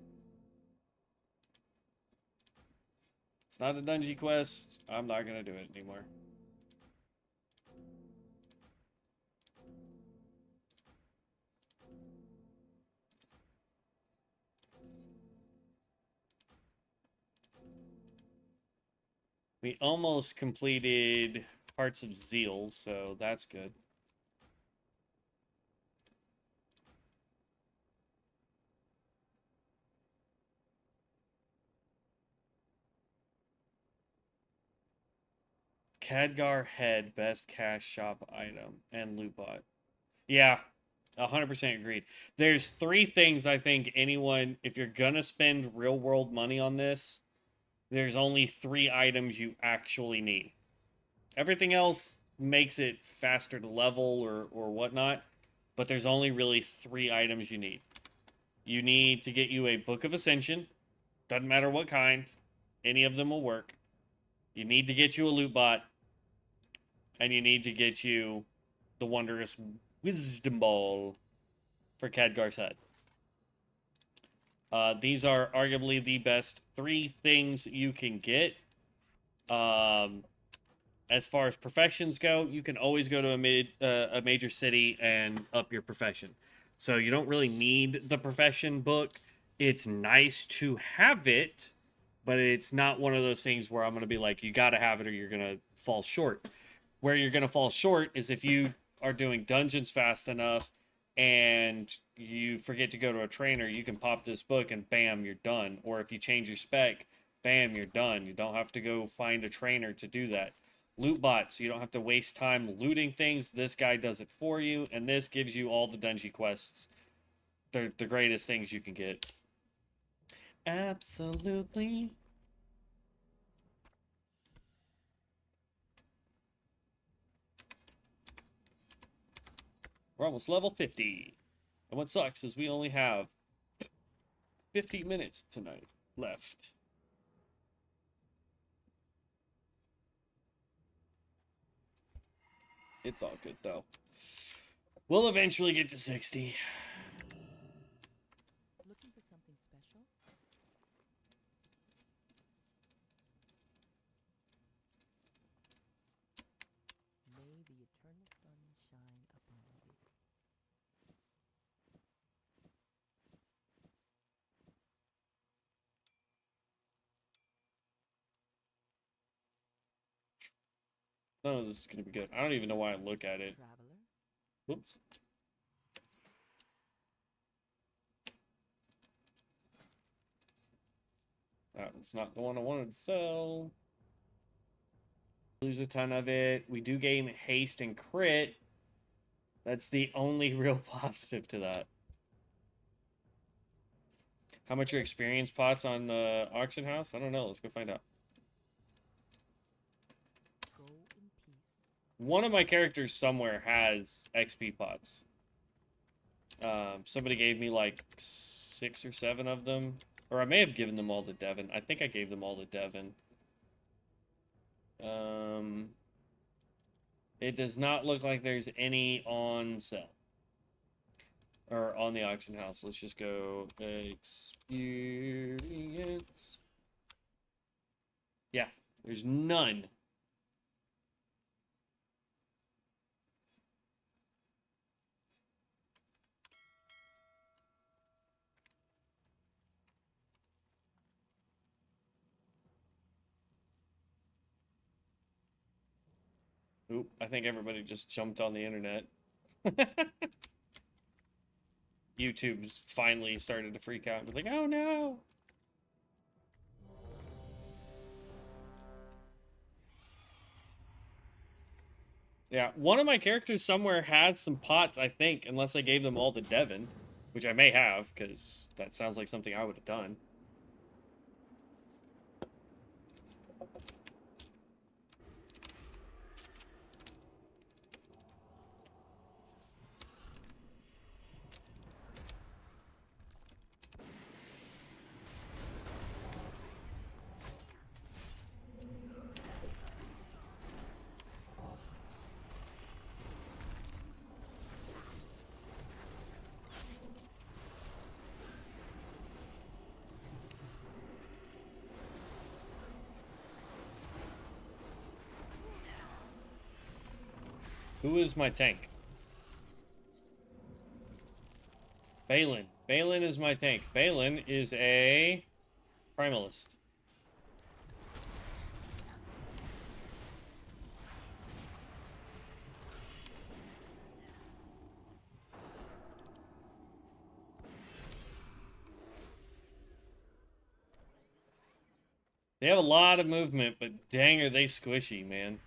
It's not a dungeon quest. I'm not going to do it anymore. We almost completed Hearts of Zeal, so that's good. Khadgar Head, best cash shop item, and loot bot. Yeah, 100% agreed. There's 3 things I think anyone, if you're gonna spend real world money on this, there's only 3 items you actually need. Everything else makes it faster to level or whatnot, but there's only really 3 items you need. You need to get you a Book of Ascension. Doesn't matter what kind. Any of them will work. You need to get you a loot bot. And you need to get you the wondrous Wisdom Ball for Khadgar's Head. These are arguably the best 3 things you can get. As far as professions go, you can always go to a major city and up your profession. So you don't really need the profession book. It's nice to have it, but it's not one of those things where I'm going to be like, you got to have it or you're going to fall short. Where you're going to fall short is if you are doing dungeons fast enough and you forget to go to a trainer, you can pop this book and bam, you're done. Or if you change your spec, bam, you're done. You don't have to go find a trainer to do that. Loot bots, you don't have to waste time looting things. This guy does it for you, and this gives you all the dungeon quests. They're the greatest things you can get. Absolutely. We're almost level 50. And what sucks is we only have 50 minutes tonight left. It's all good, though. We'll eventually get to 60. Looking for something special? May the eternal sun shine upon you. None of this is going to be good. I don't even know why I look at it. Traveler? Whoops. It's not the one I wanted to sell. Lose a ton of it. We do gain haste and crit. That's the only real positive to that. How much are experience pots on the auction house? I don't know. Let's go find out. Go in peace. One of my characters somewhere has XP pots. Somebody gave me like 6 or 7 of them. Or I may have given them all to Devin. I think I gave them all to Devin. It does not look like there's any on sale. Or on the auction house. Let's just go experience. Yeah, there's none. Oop, I think everybody just jumped on the internet. YouTube's finally started to freak out and be like, oh no! Yeah, one of my characters somewhere has some pots, I think, unless I gave them all to Devin, which I may have, because that sounds like something I would have done. Who is my tank? Balin. Balin is my tank. Balin is a primalist. They have a lot of movement, but dang are they squishy, man.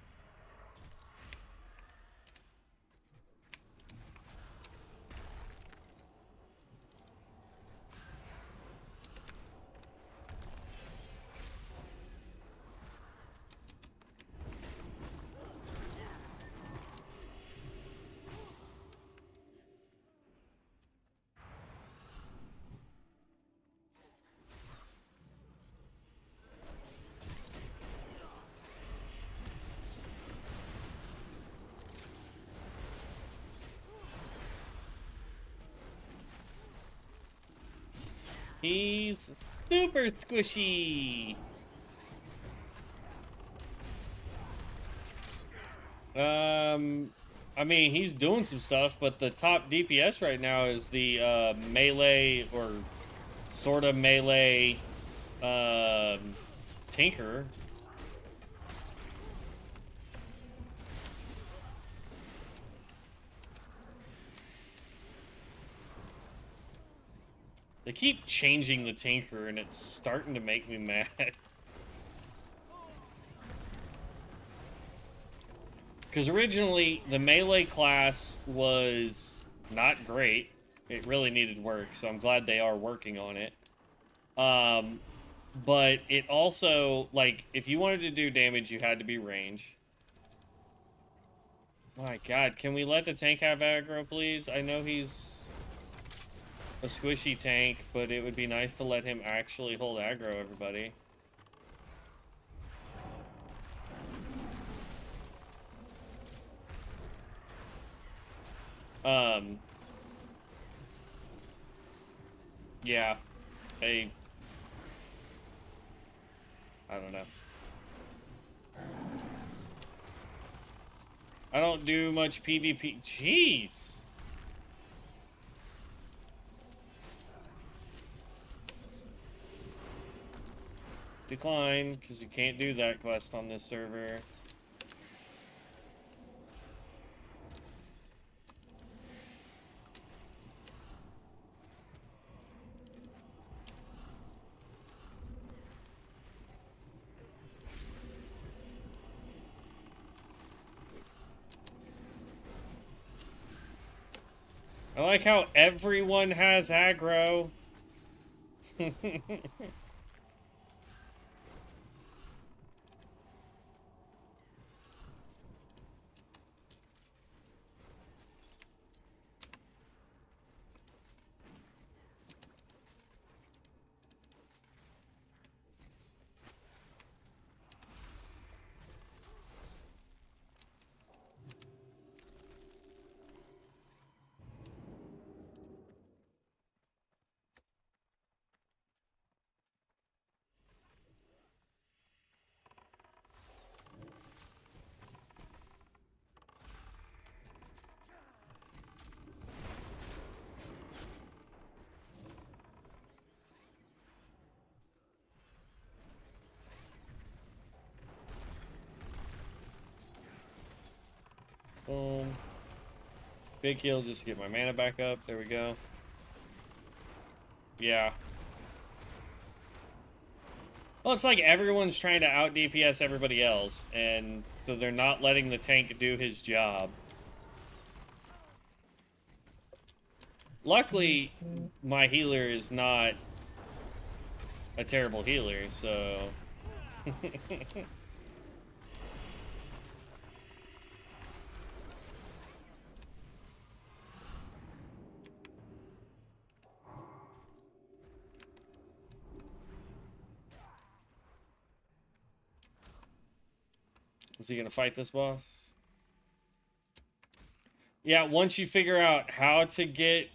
He's super squishy. I mean, he's doing some stuff, but the top DPS right now is the melee or sort of melee Tinker. They keep changing the Tinker, and it's starting to make me mad. Because originally, the melee class was not great. It really needed work, so I'm glad they are working on it. But it also, like, if you wanted to do damage, you had to be range. My god, can we let the tank have aggro, please? I know he's a squishy tank, but it would be nice to let him actually hold aggro, everybody. Yeah. I don't know. I don't do much PvP. Jeez. Decline, because you can't do that quest on this server. I like how everyone has aggro. Boom. Big heal just to get my mana back up. There we go. Yeah. Well, it's like everyone's trying to out DPS everybody else, and so they're not letting the tank do his job. Luckily, my healer is not a terrible healer, so... Is he gonna fight this boss? Yeah, once you figure out how to get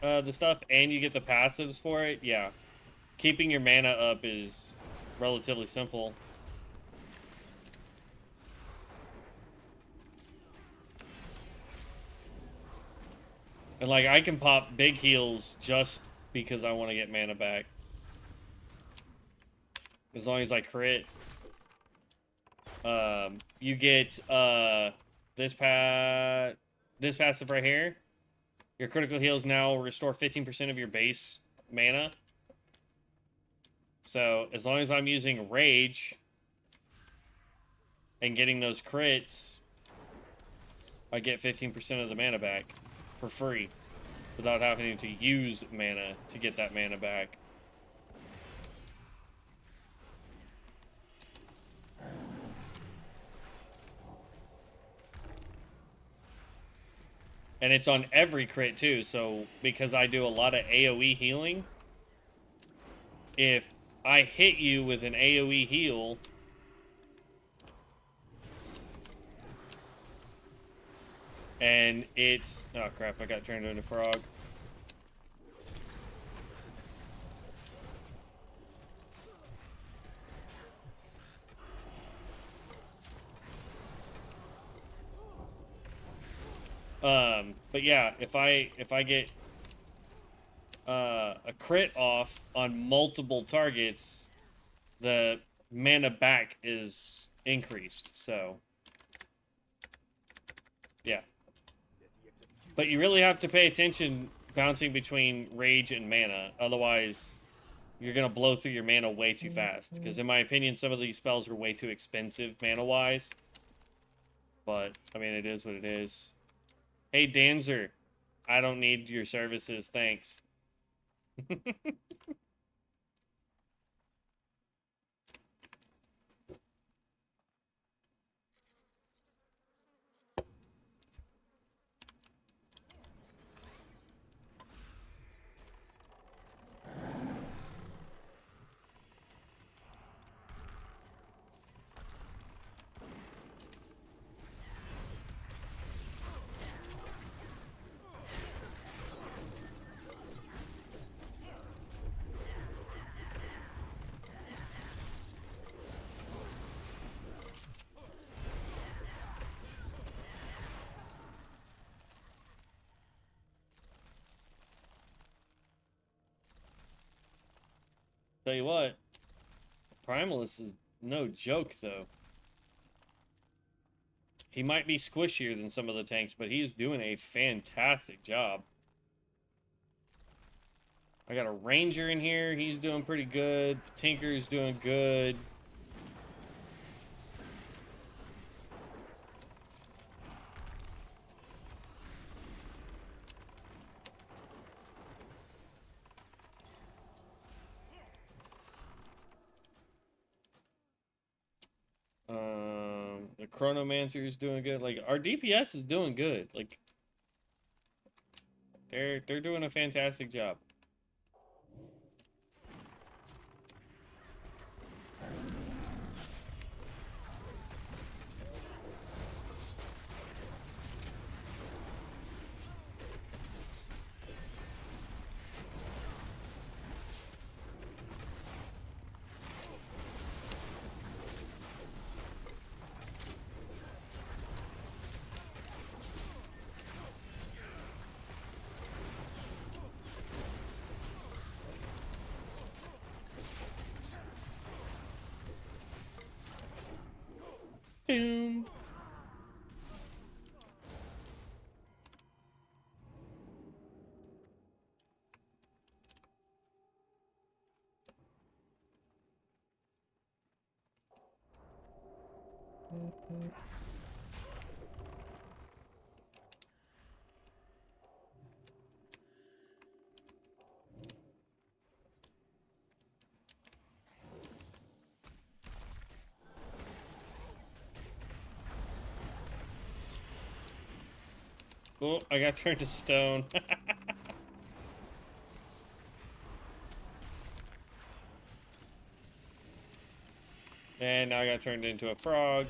the stuff and you get the passives for it, yeah. Keeping your mana up is relatively simple. And like, I can pop big heals just because I want to get mana back. As long as I crit. You get this passive right here. Your critical heals now restore 15% of your base mana. So as long as I'm using rage and getting those crits, I get 15% of the mana back for free without having to use mana to get that mana back. And it's on every crit too, so because I do a lot of AoE healing, if I hit you with an AoE heal, and it's... Oh crap, I got turned into a frog. But yeah, if I get a crit off on multiple targets, the mana back is increased, so yeah. But you really have to pay attention bouncing between rage and mana. Otherwise, you're gonna blow through your mana way too fast. Because in my opinion, some of these spells are way too expensive mana-wise. But, I mean, it is what it is. Hey, Danzer. I don't need your services, thanks. Tell you what, Primalist is no joke, though. He might be squishier than some of the tanks, but he's doing a fantastic job. I got a Ranger in here. He's doing pretty good. Tinker's doing good. The Chronomancer is doing good. Like, our DPS is doing good. Like, they're doing a fantastic job. Boom. Oh, I got turned to stone. And now I got turned into a frog.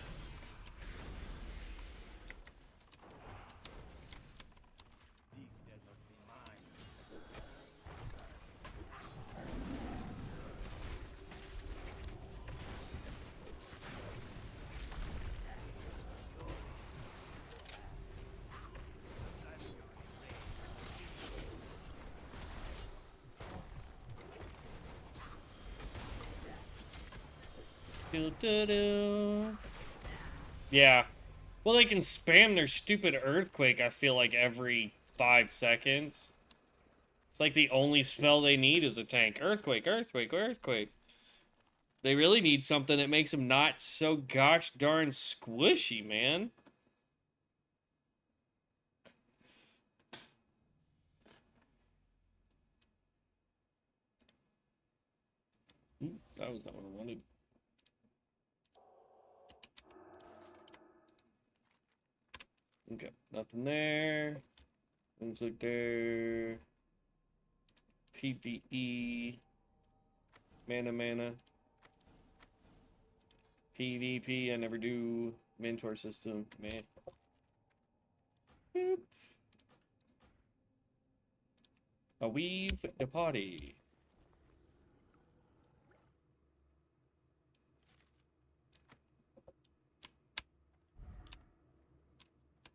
Yeah. Well, they can spam their stupid earthquake, I feel like, every 5 seconds. It's like the only spell they need is a tank. Earthquake, earthquake, earthquake. They really need something that makes them not so gosh darn squishy, man. Ooh, that was not what I wanted. Okay, nothing there. Conflict there. PvE. Mana. PvP, I never do. Mentor system, man. Boop. A weave the potty.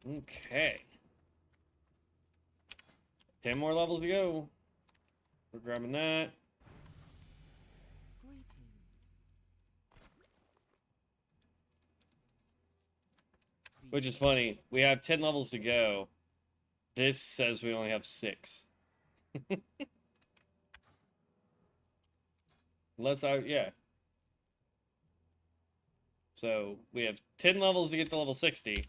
Okay. 10 more levels to go. We're grabbing that. Which is funny. We have 10 levels to go. This says we only have 6. Unless yeah. So we have 10 levels to get to level 60.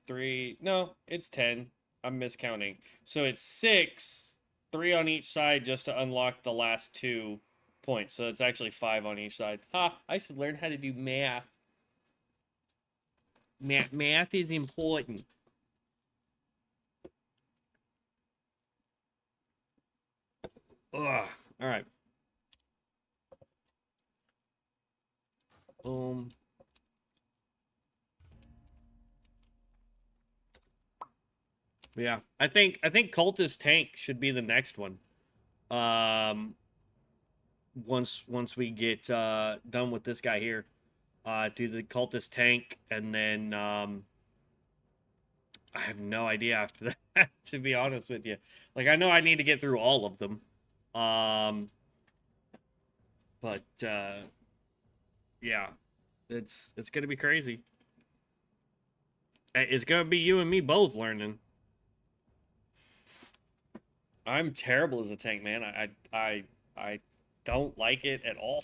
3, no, it's 10. I'm miscounting. So it's 6, 3 on each side just to unlock the last 2 points. So it's actually 5 on each side. Ha, I should learn how to do math. Math is important. Ugh. All right. Boom. Yeah, I think cultist tank should be the next one. Once we get done with this guy here, do the cultist tank, and then I have no idea after that. To be honest with you, like I know I need to get through all of them, but yeah, it's gonna be crazy. It's gonna be you and me both learning. I'm terrible as a tank, man. I don't like it at all.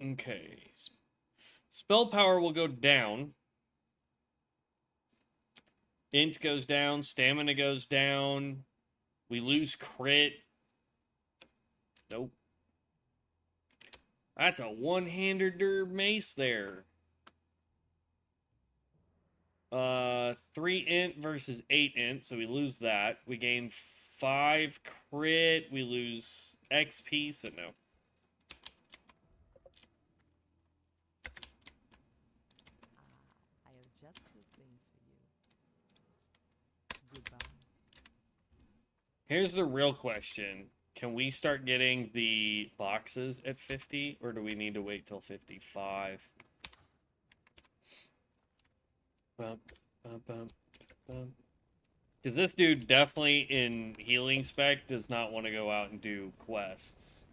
Okay. Spell power will go down. Int goes down. Stamina goes down. We lose crit. Nope. That's a one-hander mace there. 3 int versus 8 int, so we lose that. We gain 5 crit. We lose XP, so no. I have just the thing for you. Goodbye. Here's the real question. Can we start getting the boxes at 50, or do we need to wait till 55? Because this dude definitely in healing spec does not want to go out and do quests.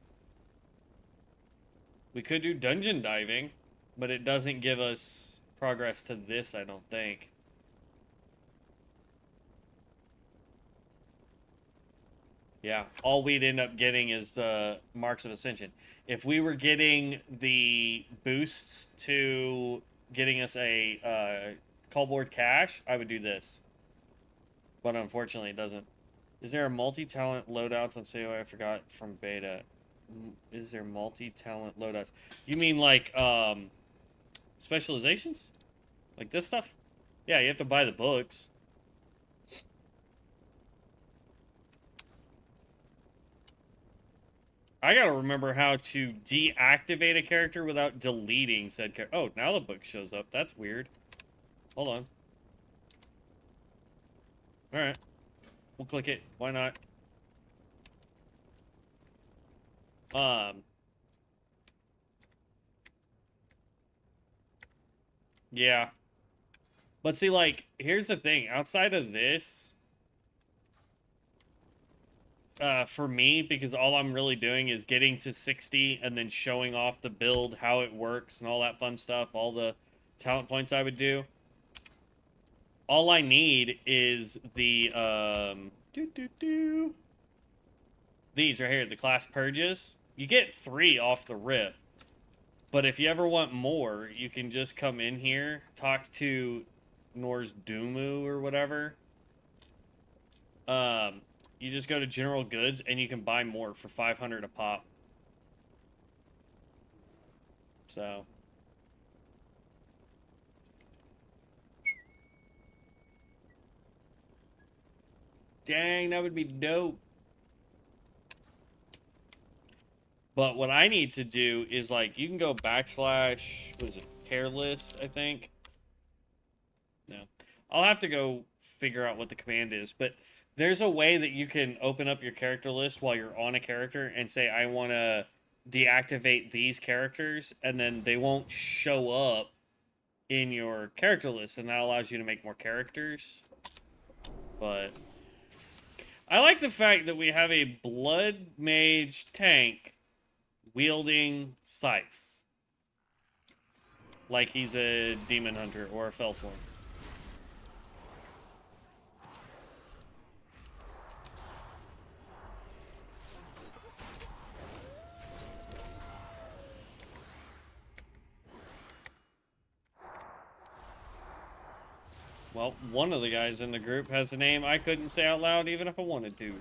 We could do dungeon diving, but it doesn't give us progress to this, I don't think. Yeah, all we'd end up getting is the Marks of Ascension. If we were getting the boosts to getting us a callboard cache, I would do this. But unfortunately, it doesn't. Is there a multi-talent loadouts on COI? I forgot from beta. Is there multi-talent loadouts? You mean like specializations? Like this stuff? Yeah, you have to buy the books. I gotta remember how to deactivate a character without deleting said character. Oh, now the book shows up. That's weird. Hold on. Alright. We'll click it. Why not? Yeah. But see, like, here's the thing. Outside of this, for me, because all I'm really doing is getting to 60 and then showing off the build, how it works, and all that fun stuff, all the talent points I would do. All I need is the, these right here, the class purges. You get 3 off the rip. But if you ever want more, you can just come in here, talk to Nor's Dumu or whatever. You just go to General Goods and you can buy more for 500 a pop. So. Dang, that would be dope. But what I need to do is, like, you can go backslash, what is it, pair list, I think. No. I'll have to go figure out what the command is, but there's a way that you can open up your character list while you're on a character and say, I want to deactivate these characters, and then they won't show up in your character list, and that allows you to make more characters. But I like the fact that we have a blood mage tank wielding scythes. Like he's a demon hunter or a fellsworn. Well, one of the guys in the group has a name I couldn't say out loud even if I wanted to.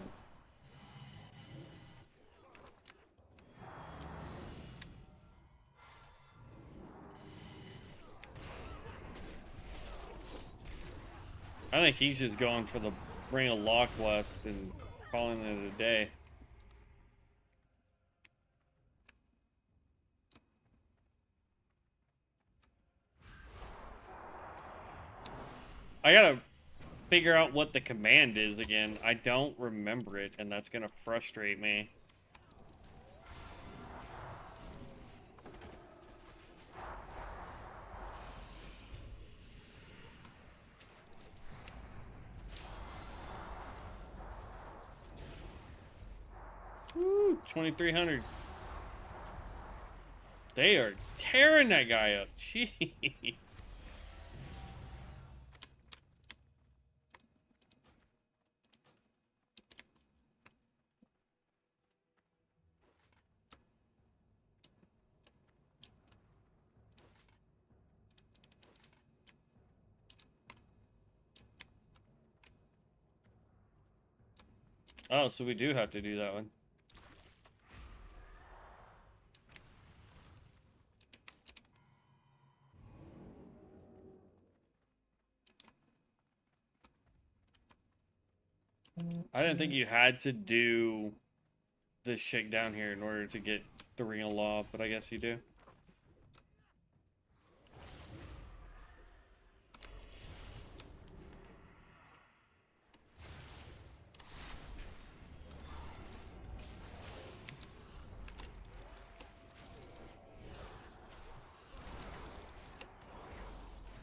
I think he's just going for the Ring of Law quest and calling it a day. I gotta figure out what the command is again. I don't remember it, and that's gonna frustrate me. Woo, 2,300. They are tearing that guy up. Jeez. Oh, so we do have to do that one. I didn't think you had to do this shit down here in order to get the Ring of Law, but I guess you do.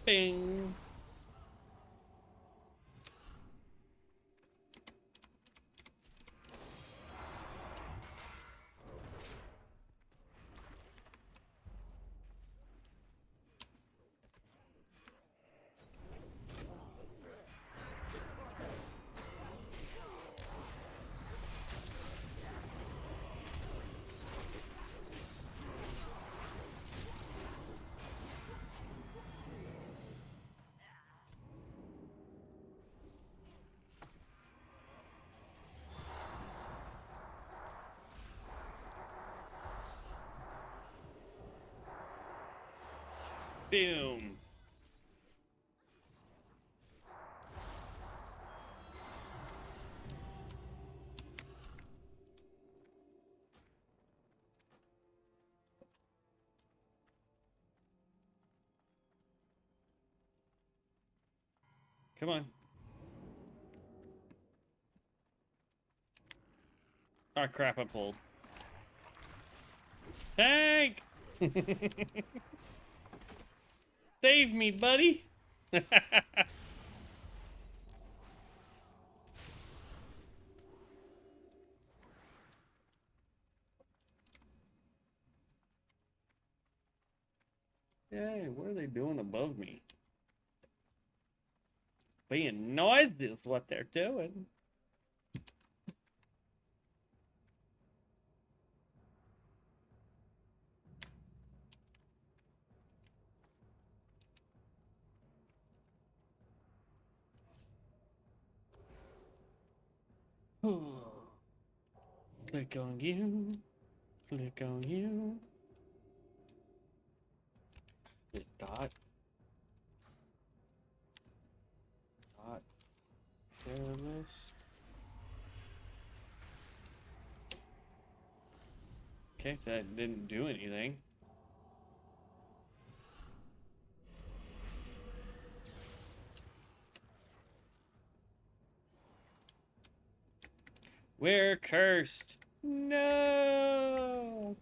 Bing. Boom. Come on. Ah, crap, I pulled. Tank! Save me, buddy! Hey, what are they doing above me? Being noisy is what they're doing. Click on you. Click on you. Hit dot. Dot. Terrorist. Okay, that didn't do anything. We're cursed. No.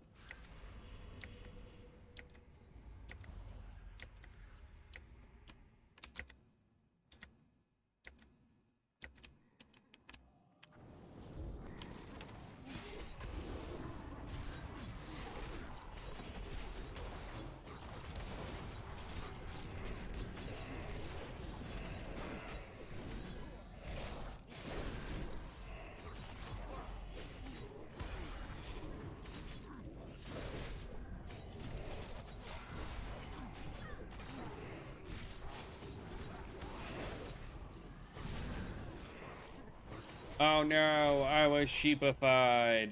Oh no, I was sheepified.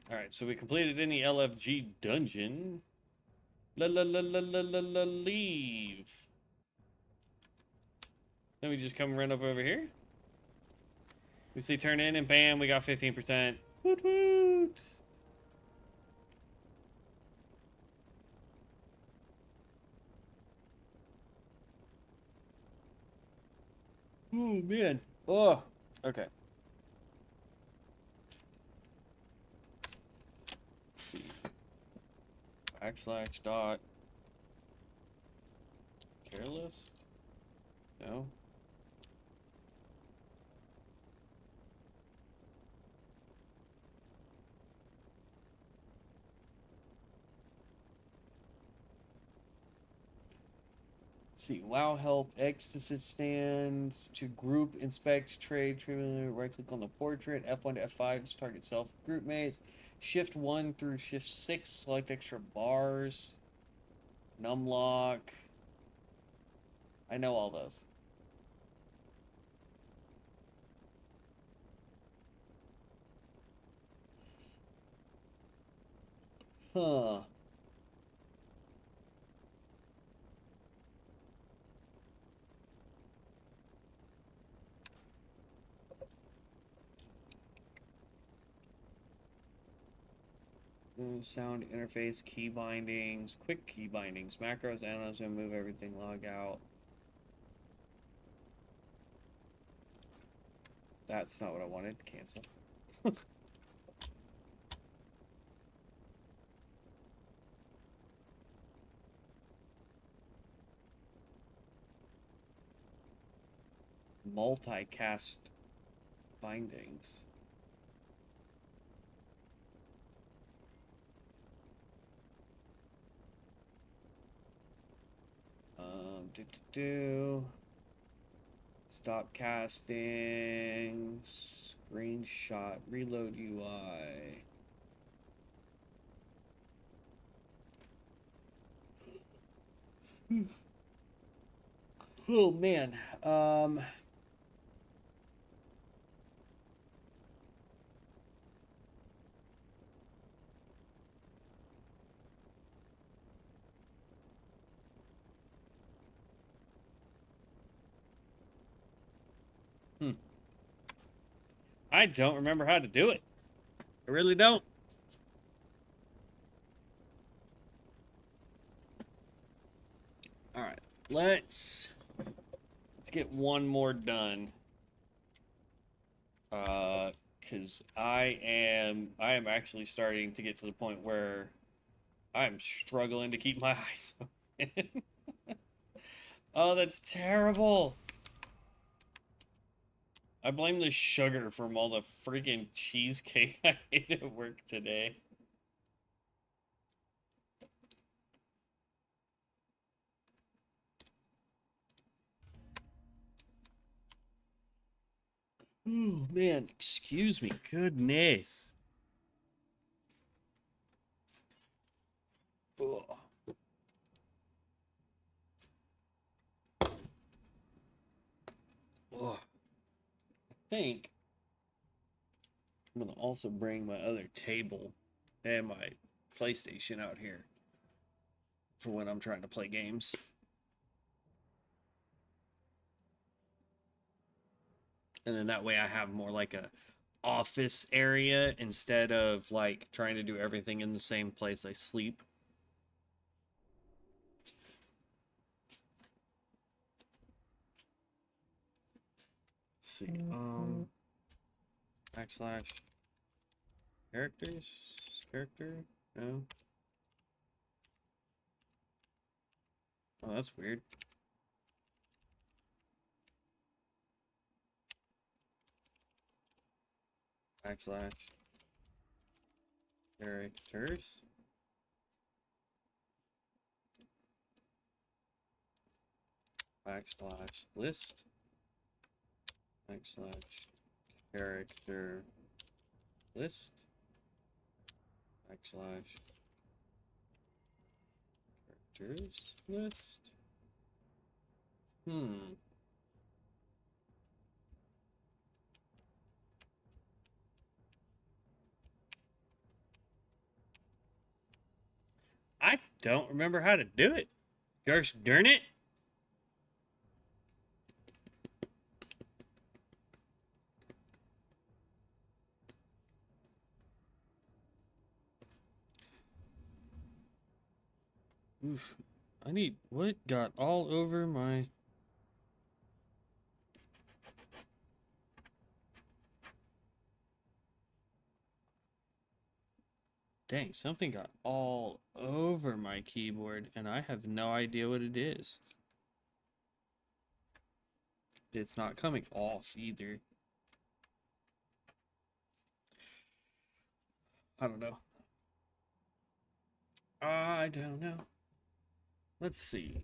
Alright, so we completed any LFG dungeon. Leave. Then we just come run up over here. We say turn in and bam, we got 15%. Woot woot! Oh man. Oh, okay. Let's see. / dot. Careless? No. See, WoW help, X to sit stand, to group, inspect, trade, right click on the portrait, F1 to F5 to target self group mates, Shift 1 through Shift 6, select extra bars, numlock. I know all those. Huh. Sound interface, key bindings, quick key bindings, macros, analyze and move everything, log out. That's not what I wanted. Cancel. Multicast bindings. Stop casting. Screenshot. Reload UI. Oh man. I don't remember how to do it. I really don't. All right, let's get one more done. Because I am actually starting to get to the point where I'm struggling to keep my eyes open. Oh, that's terrible. I blame the sugar from all the freaking cheesecake I ate at work today. Oh, man. Excuse me. Goodness. Ugh. Ugh. I think I'm going to also bring my other table and my PlayStation out here for when I'm trying to play games. And then that way I have more like a office area instead of like trying to do everything in the same place I sleep. Let's see. Backslash character. No. Oh, that's weird. Backslash characters. Backslash list. Backslash character list. Backslash characters list. Hmm. I don't remember how to do it. Gosh darn it. Oof. I need what got all over my dang, something got all over my keyboard and I have no idea what it is. It's not coming off either. I don't know. I don't know. Let's see.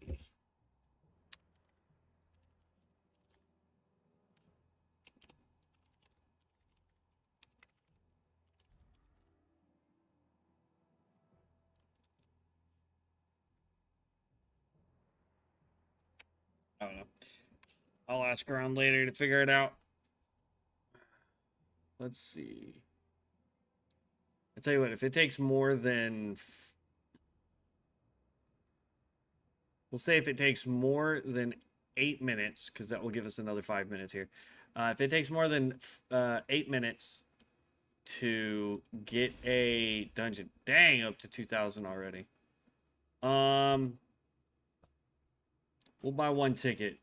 I don't know. I'll ask around later to figure it out. Let's see. I tell you what, if it takes more than we'll say if it takes more than 8 minutes, because that will give us another 5 minutes here. If it takes more than 8 minutes to get a dungeon, dang, up to 2,000 already. We'll buy one ticket.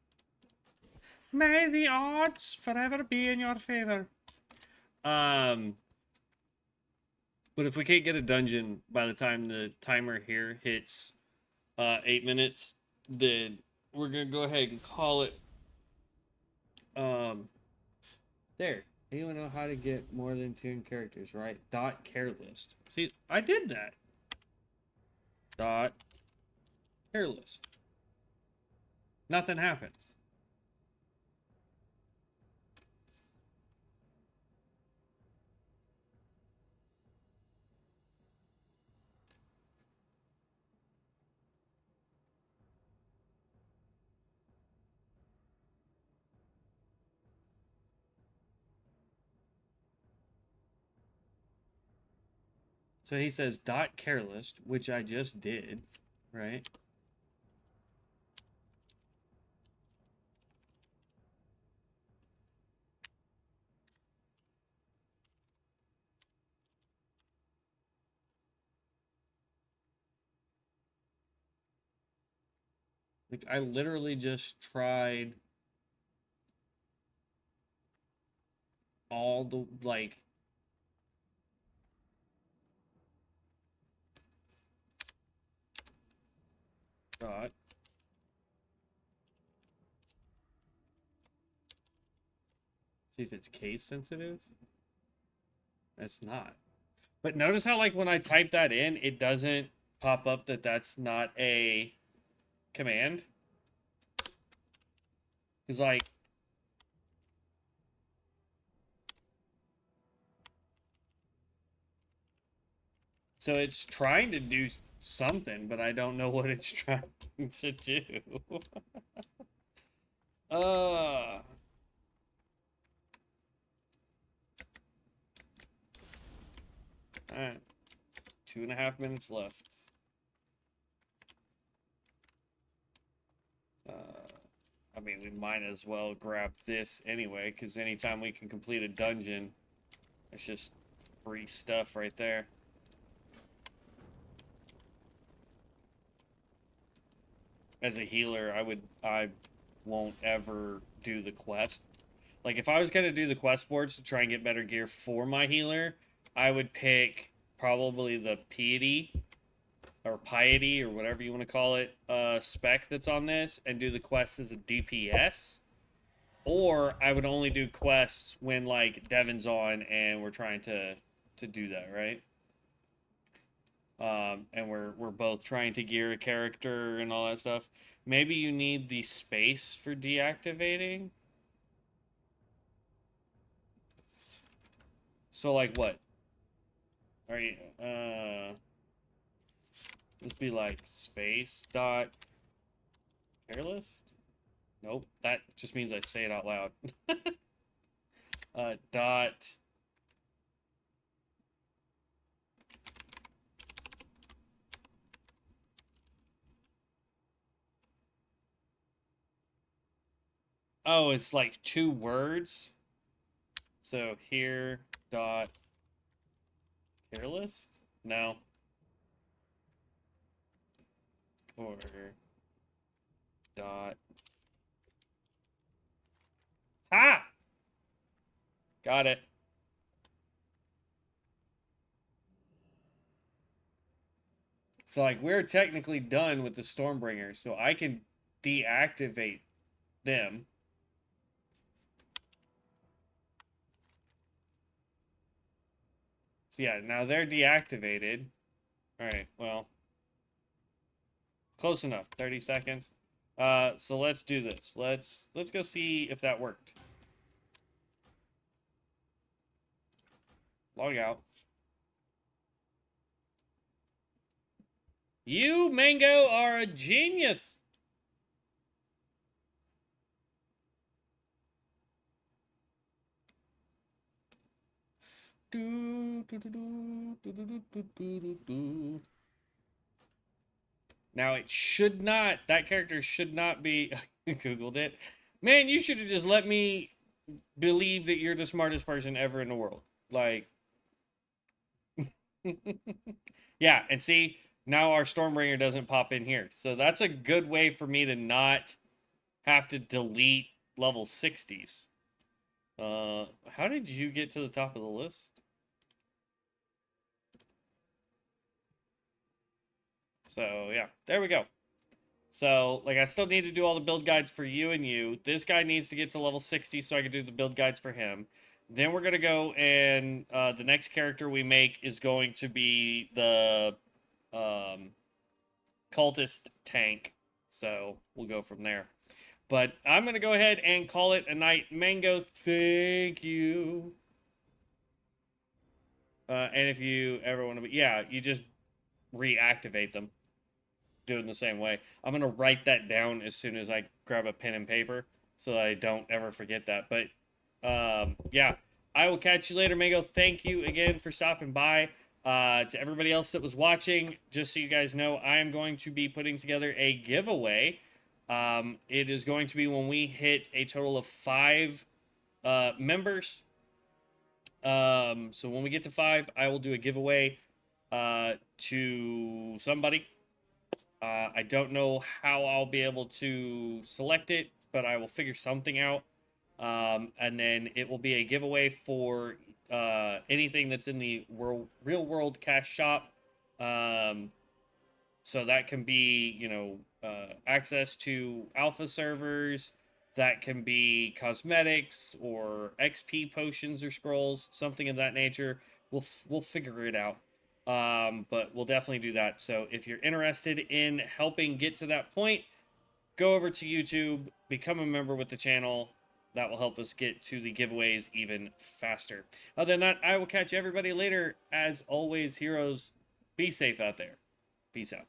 May the odds forever be in your favor. But if we can't get a dungeon by the time the timer here hits 8 minutes, then we're gonna go ahead and call it. There. Anyone know how to get more than 2 characters, right? Dot care list. See, I did that. Dot care list. Nothing happens. So he says dot care list, which I just did, right? Like I literally just tried all the like dot see if it's case sensitive. It's not. But notice how like when I type that in, it doesn't pop up that that's not a command. Because like so it's trying to do something, but I don't know what it's trying to do. uh Alright. 2.5 minutes left. Uh, I mean, we might as well grab this anyway, because anytime we can complete a dungeon, it's just free stuff right there. As a healer, I won't ever do the quest. Like, if I was going to do the quest boards to try and get better gear for my healer, I would pick probably the piety or piety or whatever you want to call it spec that's on this and do the quest as a DPS, or I would only do quests when like Devin's on and we're trying to do that, right? And we're both trying to gear a character and all that stuff. Maybe you need the space for deactivating. So like what? Are you let's be like space dot care list. Nope, that just means I say it out loud. Dot. Oh, it's like 2 words. So here dot tier list? No. Or dot. Ha! Got it. So like we're technically done with the Stormbringer, so I can deactivate them. So yeah, now they're deactivated. All right, well, close enough. 30 seconds. So let's do this. Let's go see if that worked. Log out. You, Mango, are a genius. Now it should not, that character should not be, Googled it. Man, you should have just let me believe that you're the smartest person ever in the world. Like, yeah, and see, now our Stormbringer doesn't pop in here. So that's a good way for me to not have to delete level 60s. How did you get to the top of the list? So, yeah, there we go. So, like, I still need to do all the build guides for you and you. This guy needs to get to level 60 so I can do the build guides for him. Then we're going to go and the next character we make is going to be the cultist tank. So, we'll go from there. But I'm going to go ahead and call it a night. Mango, thank you. And if you ever want to be... Yeah, you just reactivate them. Do it in the same way. I'm going to write that down as soon as I grab a pen and paper so that I don't ever forget that. But, yeah. I will catch you later, Mango. Thank you again for stopping by. To everybody else that was watching, just so you guys know, I am going to be putting together a giveaway. It is going to be when we hit a total of 5 members. So when we get to 5, I will do a giveaway to somebody. I don't know how I'll be able to select it, but I will figure something out. And then it will be a giveaway for anything that's in the real world cash shop. So that can be, you know, access to alpha servers. That can be cosmetics or XP potions or scrolls, something of that nature. We'll figure it out. But we'll definitely do that. So if you're interested in helping get to that point, go over to YouTube, become a member with the channel. That will help us get to the giveaways even faster. Other than that, I will catch everybody later. As always, heroes, be safe out there. Peace out.